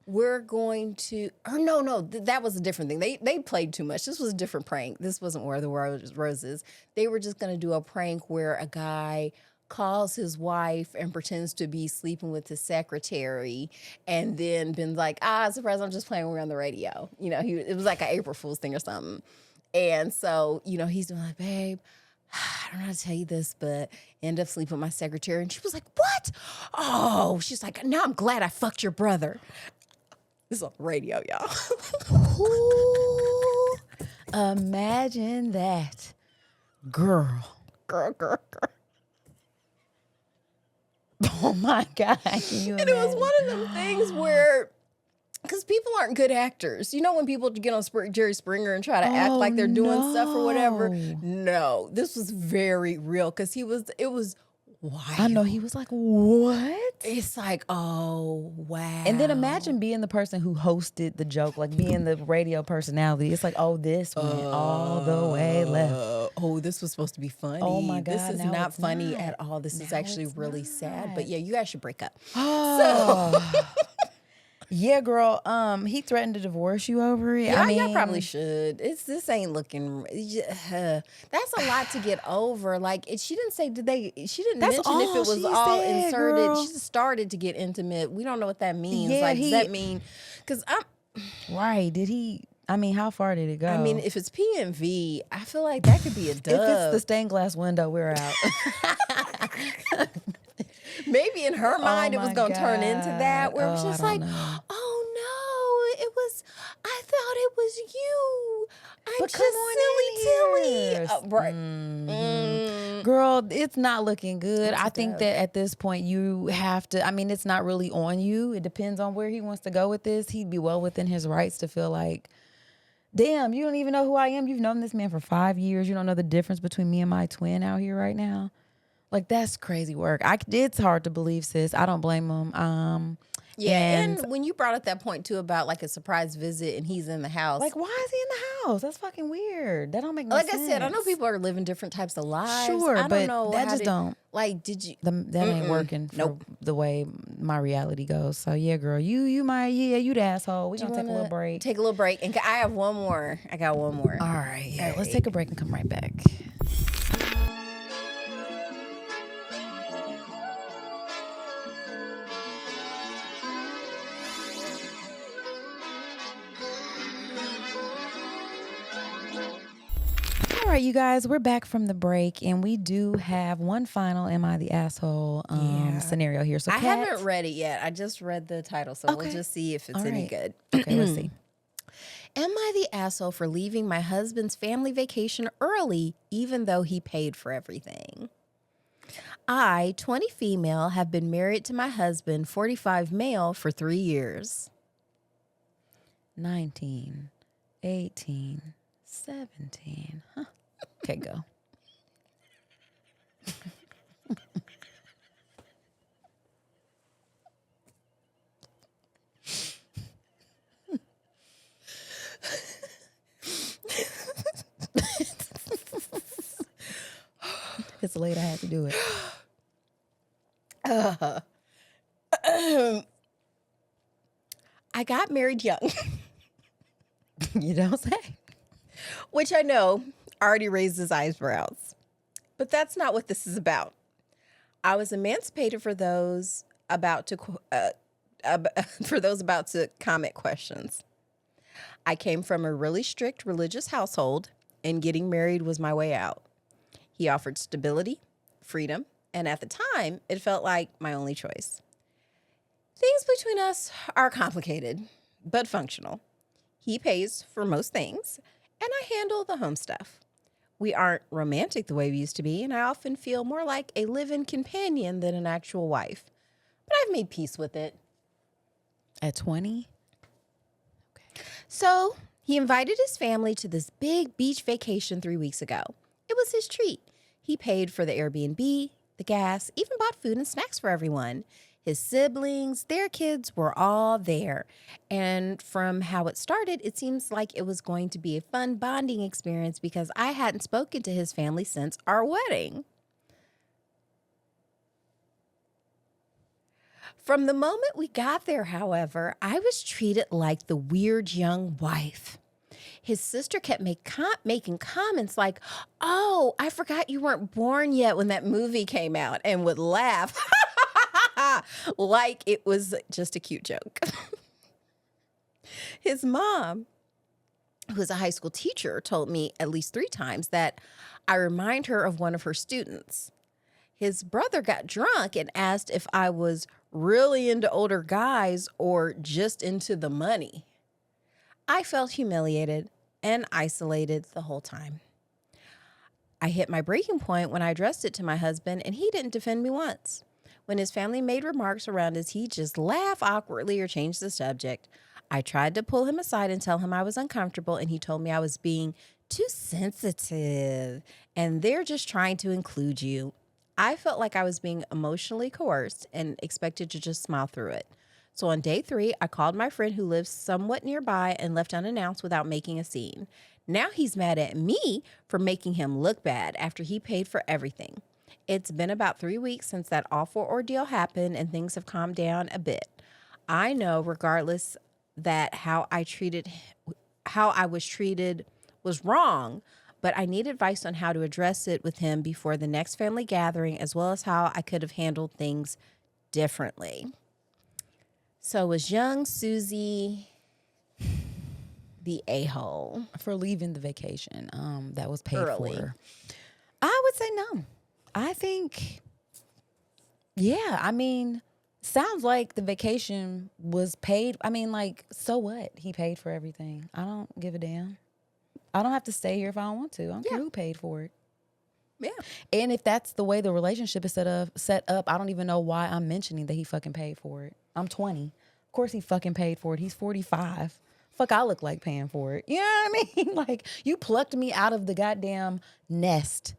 we're going to... Or no, that was a different thing. They played too much. This was a different prank. This wasn't War of the Roses. They were just going to do a prank where a guy calls his wife and pretends to be sleeping with his secretary, and then been like, surprise, I'm just playing, we're on the radio. You know, it was like an April Fool's thing or something. And so, you know, he's doing like, babe, I don't know how to tell you this, but end up sleeping with my secretary. And she was like, what? Oh, she's like, no, I'm glad I fucked your brother. This is on the radio, y'all. Ooh, imagine that. Girl. Oh my God. Can you imagine? And it was one of them things where, because people aren't good actors. You know when people get on Jerry Springer and try to act like they're doing stuff or whatever? No, this was very real because it was wild. I know, he was like, what? It's like, oh, wow. And then imagine being the person who hosted the joke, like being the radio personality. It's like, oh, this went all the way left. Oh, this was supposed to be funny. Oh my God. This is now not it's funny not. at all. This is actually really sad. But yeah, you guys should break up. Oh. Yeah, girl. He threatened to divorce you over it. Yeah, I mean, y'all probably should. This ain't looking. That's a lot to get over. Like she didn't say. She didn't mention if it was all inserted. Girl. She just started to get intimate. We don't know what that means. Yeah, like, does that mean? Because right? Did he? I mean, how far did it go? I mean, if it's P&V, I feel like that could be a dub. If it's the stained glass window, we're out. Maybe in her mind it was going to turn into that, where it was just like, know. oh no, I thought it was you. I'm But just come on silly Tilly. Right. Mm-hmm. Girl, it's not looking good. I think that at this point you have to, I mean, it's not really on you. It depends on where he wants to go with this. He'd be well within his rights to feel like, damn, you don't even know who I am. You've known this man for 5 years. You don't know the difference between me and my twin out here right now. Like, that's crazy work. It's hard to believe, sis. I don't blame him. Yeah, and when you brought up that point too about like a surprise visit and he's in the house. Like, why is he in the house? That's fucking weird. That don't make no sense. Like I said, I know people are living different types of lives. Sure, I don't but know that just don't. Like, did you? That ain't working for the way my reality goes. So yeah, girl, you you the asshole. We gonna take a little break. Take a little break, and I have one more. I got one more. All right, yeah. Let's take a break and come right back. All right, you guys, we're back from the break, and we do have one final "Am I the Asshole" scenario here. So I Kat, haven't read it yet. I just read the title, so we'll just see if it's any good. Okay, let's see. Am I the asshole for leaving my husband's family vacation early, even though he paid for everything? I, 20 female, have been married to my husband, 45 male, for 3 years. 19, 18, 17. Huh. Okay, go. It's late. I had to do it. I got married young. You don't say. Which I know already raises eyebrows. But that's not what this is about. I was emancipated for those about to comment questions. I came from a really strict religious household, and getting married was my way out. He offered stability, freedom, and at the time, it felt like my only choice. Things between us are complicated, but functional. He pays for most things, and I handle the home stuff. We aren't romantic the way we used to be, and I often feel more like a live-in companion than an actual wife. But I've made peace with it. At 20? Okay. So he invited his family to this big beach vacation 3 weeks ago. It was his treat. He paid for the Airbnb, the gas, even bought food and snacks for everyone. His siblings, their kids were all there. And from how it started, it seems like it was going to be a fun bonding experience because I hadn't spoken to his family since our wedding. From the moment we got there, however, I was treated like the weird young wife. His sister kept making comments like, "Oh, I forgot you weren't born yet when that movie came out," and would laugh like it was just a cute joke. His mom, who is a high school teacher, told me at least 3 times that I remind her of one of her students. His brother got drunk and asked if I was really into older guys or just into the money. I felt humiliated and isolated the whole time. I hit my breaking point when I addressed it to my husband, and he didn't defend me once. When his family made remarks around us, he just laughed awkwardly or changed the subject. I tried to pull him aside and tell him I was uncomfortable, and he told me I was being too sensitive, and they're just trying to include you. I felt like I was being emotionally coerced and expected to just smile through it. So on day 3, I called my friend who lives somewhat nearby and left unannounced without making a scene. Now he's mad at me for making him look bad after he paid for everything. It's been about 3 weeks since that awful ordeal happened, and things have calmed down a bit. I know, regardless, that how I was treated was wrong, but I need advice on how to address it with him before the next family gathering, as well as how I could have handled things differently. So was young Susie the a-hole for leaving the vacation that was paid early? For? I would say no. I think, yeah, I mean, sounds like the vacation was paid. I mean, like, so what? He paid for everything. I don't give a damn. I don't have to stay here if I don't want to. I don't care who paid for it. Yeah. And if that's the way the relationship is set up, I don't even know why I'm mentioning that he fucking paid for it. I'm 20. Of course he fucking paid for it. He's 45. Fuck, I look like paying for it. You know what I mean? Like, you plucked me out of the goddamn nest,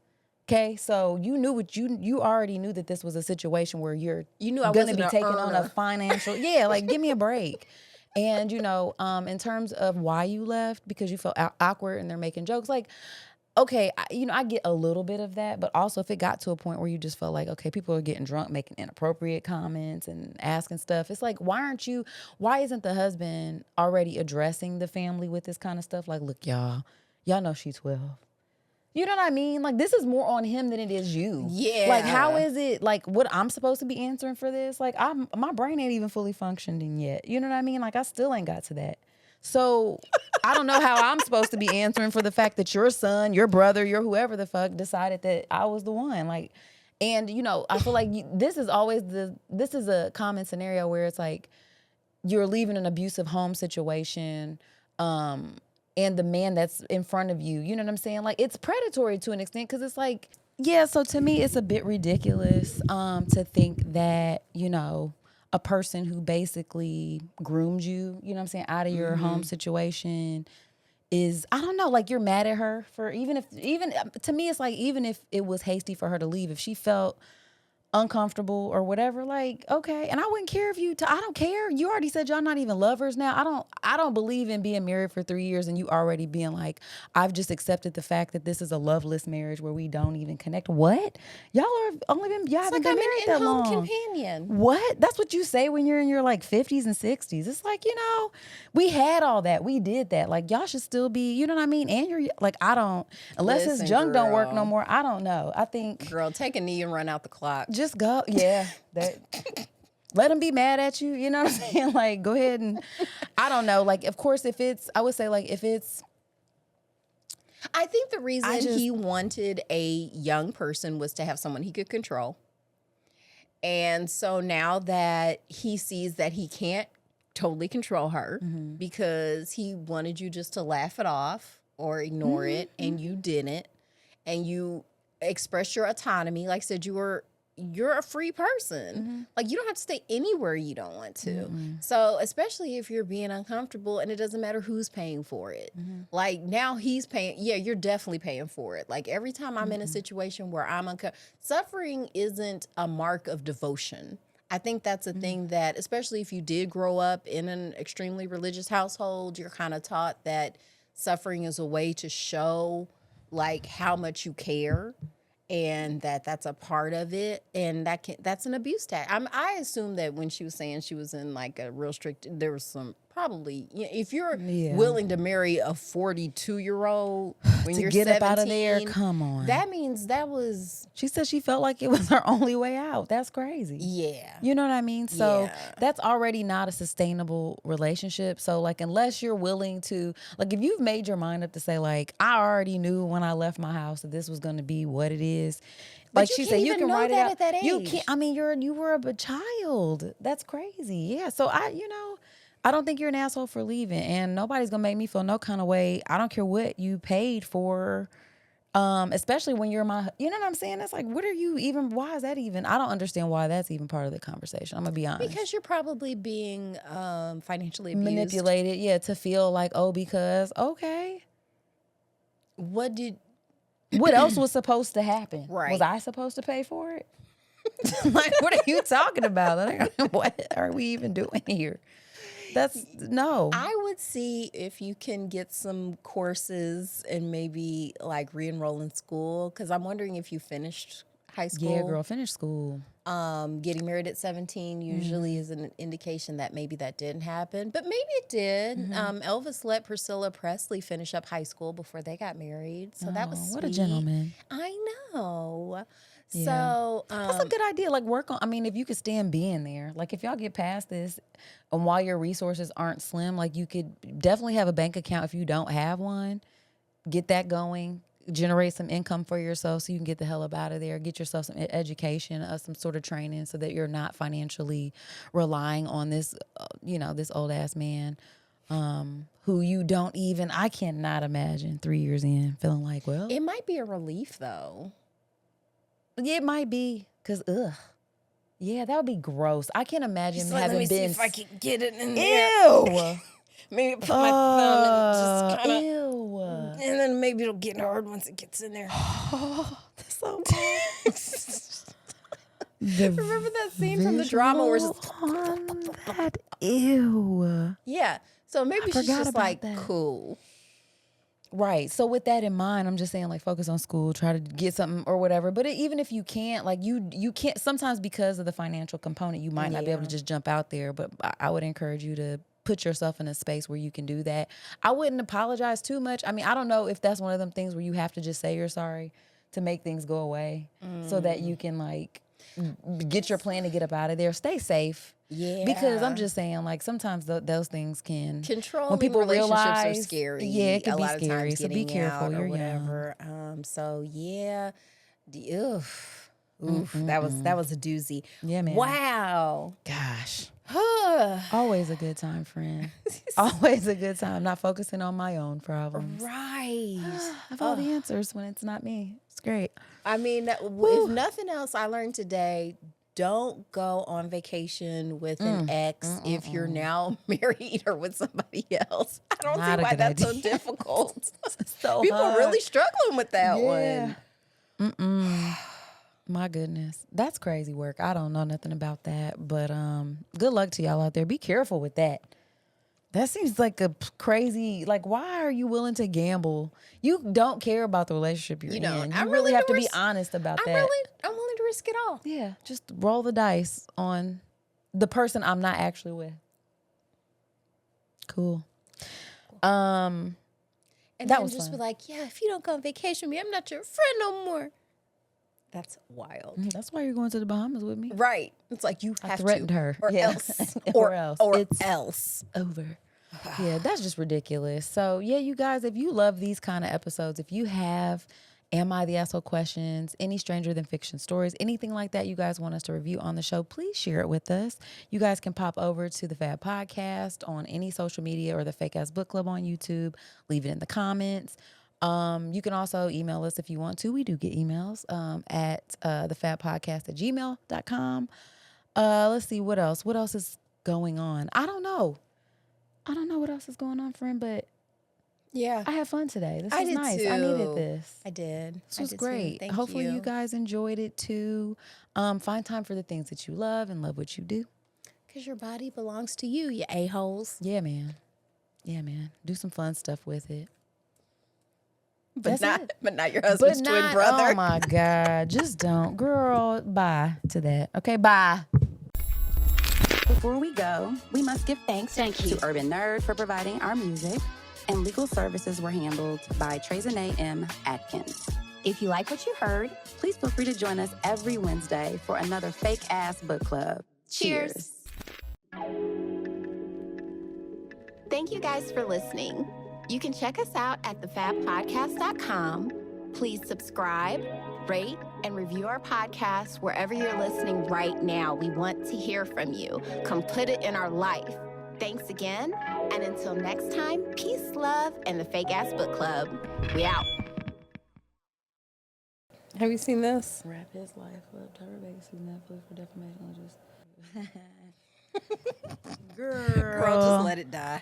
Okay, so you knew what you already knew that this was a situation where you knew I going to wasn't be an taking on a earner. financial, like give me a break. And in terms of why you left, because you felt awkward and they're making jokes, like, okay, I get a little bit of that, but also if it got to a point where you just felt like, okay, people are getting drunk, making inappropriate comments and asking stuff, it's like, why isn't the husband already addressing the family with this kind of stuff? Like, look, y'all know she's 12. You know what I mean? Like, this is more on him than it is you. Yeah. Like, how is it, like, what I'm supposed to be answering for this? Like, my brain ain't even fully functioning yet. You know what I mean? Like, I still ain't got to that. So, I don't know how I'm supposed to be answering for the fact that your son, your brother, your whoever the fuck decided that I was the one. Like, and, I feel like this is a common scenario where it's like, you're leaving an abusive home situation, and the man that's in front of you, you know what I'm saying? Like, it's predatory to an extent, because it's like, yeah, so to me, it's a bit ridiculous to think that, a person who basically groomed you, you know what I'm saying, out of your home situation is, I don't know, like, you're mad at her for even to me, it's like, even if it was hasty for her to leave, if she felt uncomfortable or whatever, like, okay. And I wouldn't care if I don't care. You already said y'all not even lovers now. I don't believe in being married for 3 years and you already being like, I've just accepted the fact that this is a loveless marriage where we don't even connect. What? Y'all haven't been married that long. Companion. What? That's what you say when you're in your like 50s and 60s. It's like, we had all that. We did that. Like, y'all should still be, you know what I mean? And you're like, unless Listen, his junk don't work no girl. more. I don't know. I think, Girl, take a knee and run out the clock. just go. Yeah. Let them be mad at you. You know what I'm saying? Like, go ahead and, I don't know. Like, of course, I would say, like, if it's. I think the reason he wanted a young person was to have someone he could control. And so now that he sees that he can't totally control her because he wanted you just to laugh it off or ignore it, and you didn't, and you express your autonomy. Like I said, you're a free person. Like, you don't have to stay anywhere you don't want to. So especially if you're being uncomfortable and it doesn't matter who's paying for it. Like, now he's paying. Yeah, you're definitely paying for it. Like, every time I'm in a situation where I'm suffering isn't a mark of devotion. I think that's a thing that, especially if you did grow up in an extremely religious household, you're kind of taught that suffering is a way to show, like, how much you care. And that's a part of it, and that's an abuse tactic. I assume that when she was saying she was in like a real strict, there was some probably, if you're willing to marry a 42-year-old when to you're get 17, up out of there, come on. That means that was. She said she felt like it was her only way out. That's crazy. Yeah. You know what I mean? So that's already not a sustainable relationship. So, like, unless you're willing to, like, if you've made your mind up to say, like, I already knew when I left my house that this was going to be what it is. But Like you she can't said, you even can know write it that out at that You age. can't. I mean, you were a child. That's crazy. Yeah. So I don't think you're an asshole for leaving, and nobody's gonna make me feel no kind of way. I don't care what you paid for, especially when you're you know what I'm saying? That's like, what are you even? Why is that even? I don't understand why that's even part of the conversation. I'm gonna be honest. Because you're probably being financially abused. Manipulated, yeah, to feel like, because okay. What else was supposed to happen? Right. Was I supposed to pay for it? Like, what are you talking about? Like, what are we even doing here? No. I would see if you can get some courses and maybe like re-enroll in school, because I'm wondering if you finished high school. Yeah, girl, finish school. Getting married at 17 usually is an indication that maybe that didn't happen, but maybe it did. Elvis let Priscilla Presley finish up high school before they got married, so that was sweet. What a gentleman. I know. Yeah. So that's a good idea. Like, work on, I mean, if you could stand being there, like, if y'all get past this and while your resources aren't slim, like, you could definitely have a bank account if you don't have one. Get that going. Generate some income for yourself so you can get the hell up out of there. Get yourself some education, some sort of training, so that you're not financially relying on this, this old ass man, who you don't even. I cannot imagine 3 years in feeling like, well, it might be a relief though. It might be, because yeah, that would be gross. I can't imagine having Let me been. see if I can get it in there. Ew. Maybe put my thumb and just kind of. Ew. And then maybe it'll get hard once it gets in there. Oh, that's so Remember that scene from the drama where it's just, on that? Ew. yeah. So maybe she's forgot just about like, that. cool. Right. So with that in mind, I'm just saying, like, focus on school, try to get something or whatever. But even if you can't, like, you can't, sometimes because of the financial component, you might not be able to just jump out there. But I would encourage you to put yourself in a space where you can do that. I wouldn't apologize too much. I mean, I don't know if that's one of them things where you have to just say you're sorry to make things go away so that you can, like, get your plan to get up out of there. Stay safe. Yeah. Because I'm just saying, like, sometimes those things can Controlling when people relationships realize, are scary. Yeah, it can a be lot of scary. times So be getting careful. out or You're whatever. So yeah, oof, that was a doozy. Yeah, man. Wow. Gosh. Always a good time, friend. Always a good time. Not focusing on my own problems. Right. I have all the answers when it's not me. It's great. I mean, if nothing else, I learned today, don't go on vacation with an ex if you're now married or with somebody else. I don't Not see a why good that's so idea. difficult. So People are hard. really struggling with that Yeah. one. My goodness. That's crazy work. I don't know nothing about that. But good luck to y'all out there. Be careful with that. That seems like a crazy, like, why are you willing to gamble? You don't care about the relationship you're You don't. in. I'm You really willing have to to be risk- honest about I'm that. willing to risk it all. Yeah, just roll the dice on the person I'm not actually with. Cool. And that then was just fun. be like, yeah, if you don't go on vacation with me, I'm not your friend no more. That's wild. That's why you're going to the Bahamas with me. Right. It's like you have threatened to. her. Or Yeah. else. Or else. Or It's else. over. Yeah, that's just ridiculous. So, yeah, you guys, if you love these kind of episodes, if you have Am I the Asshole questions, any Stranger Than Fiction stories, anything like that you guys want us to review on the show, please share it with us. You guys can pop over to the F.A.B podcast on any social media or the Fake Ass Book Club on YouTube. Leave it in the comments. You can also email us if you want to. We do get emails at thefabpodcast@gmail.com. Let's see, what else? What else is going on? I don't know what else is going on, friend, but Yeah. I had fun today. This I was did nice. too. I needed this. I did. This was great. Hopefully you guys enjoyed it too. Find time for the things that you love and love what you do. Because your body belongs to you, you a-holes. Yeah, man. Yeah, man. Do some fun stuff with it. But That's not your husband's twin brother. Oh my God. Just don't. Girl, bye to that. Okay, bye. Before we go, we must give thanks to Urban Nerd for providing our music, and legal services were handled by Trezene M. Atkins. If you like what you heard, please feel free to join us every Wednesday for another Fake Ass Book Club. Cheers. Thank you guys for listening. You can check us out at thefabpodcast.com. Please subscribe, rate, and review our podcast wherever you're listening right now. We want to hear from you. Come put it in our life. Thanks again, and until next time, peace, love, and the Fake Ass Book Club. We out. Have you seen this? Wrap his life up. Tyra Banks sued Netflix for defamation. Girl, just let it die.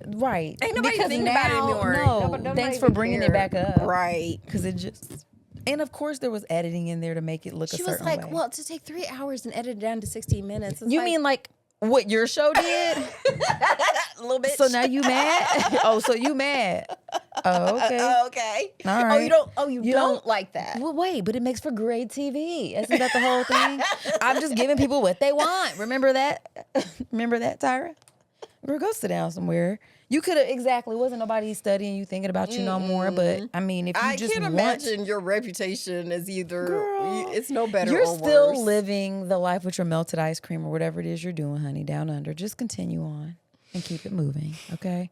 Right. Ain't nobody Because thinking about it anymore. No, Nobody thanks for even bringing care. it back up. Right. Because it just... And, of course, there was editing in there to make it look a She was certain like, way. well, to take 3 hours and edit it down to 16 minutes. It's You like, mean like what your show did? a little bit? So now you mad? Oh, so you mad? Oh, okay. Okay. All Oh, right. you don't. Oh, you You don't don't- like that. Well, wait, but it makes for great TV. Isn't that the whole thing? I'm just giving people what they want. Remember that? Remember that, Tyra? Or go sit down somewhere. You could have wasn't nobody studying you, thinking about you no more. But I mean, if you I just can't want, imagine your reputation as either. Girl, It's no better. you're or still worse. living the life with your melted ice cream or whatever it is you're doing, honey, down under. Just continue on and keep it moving, okay?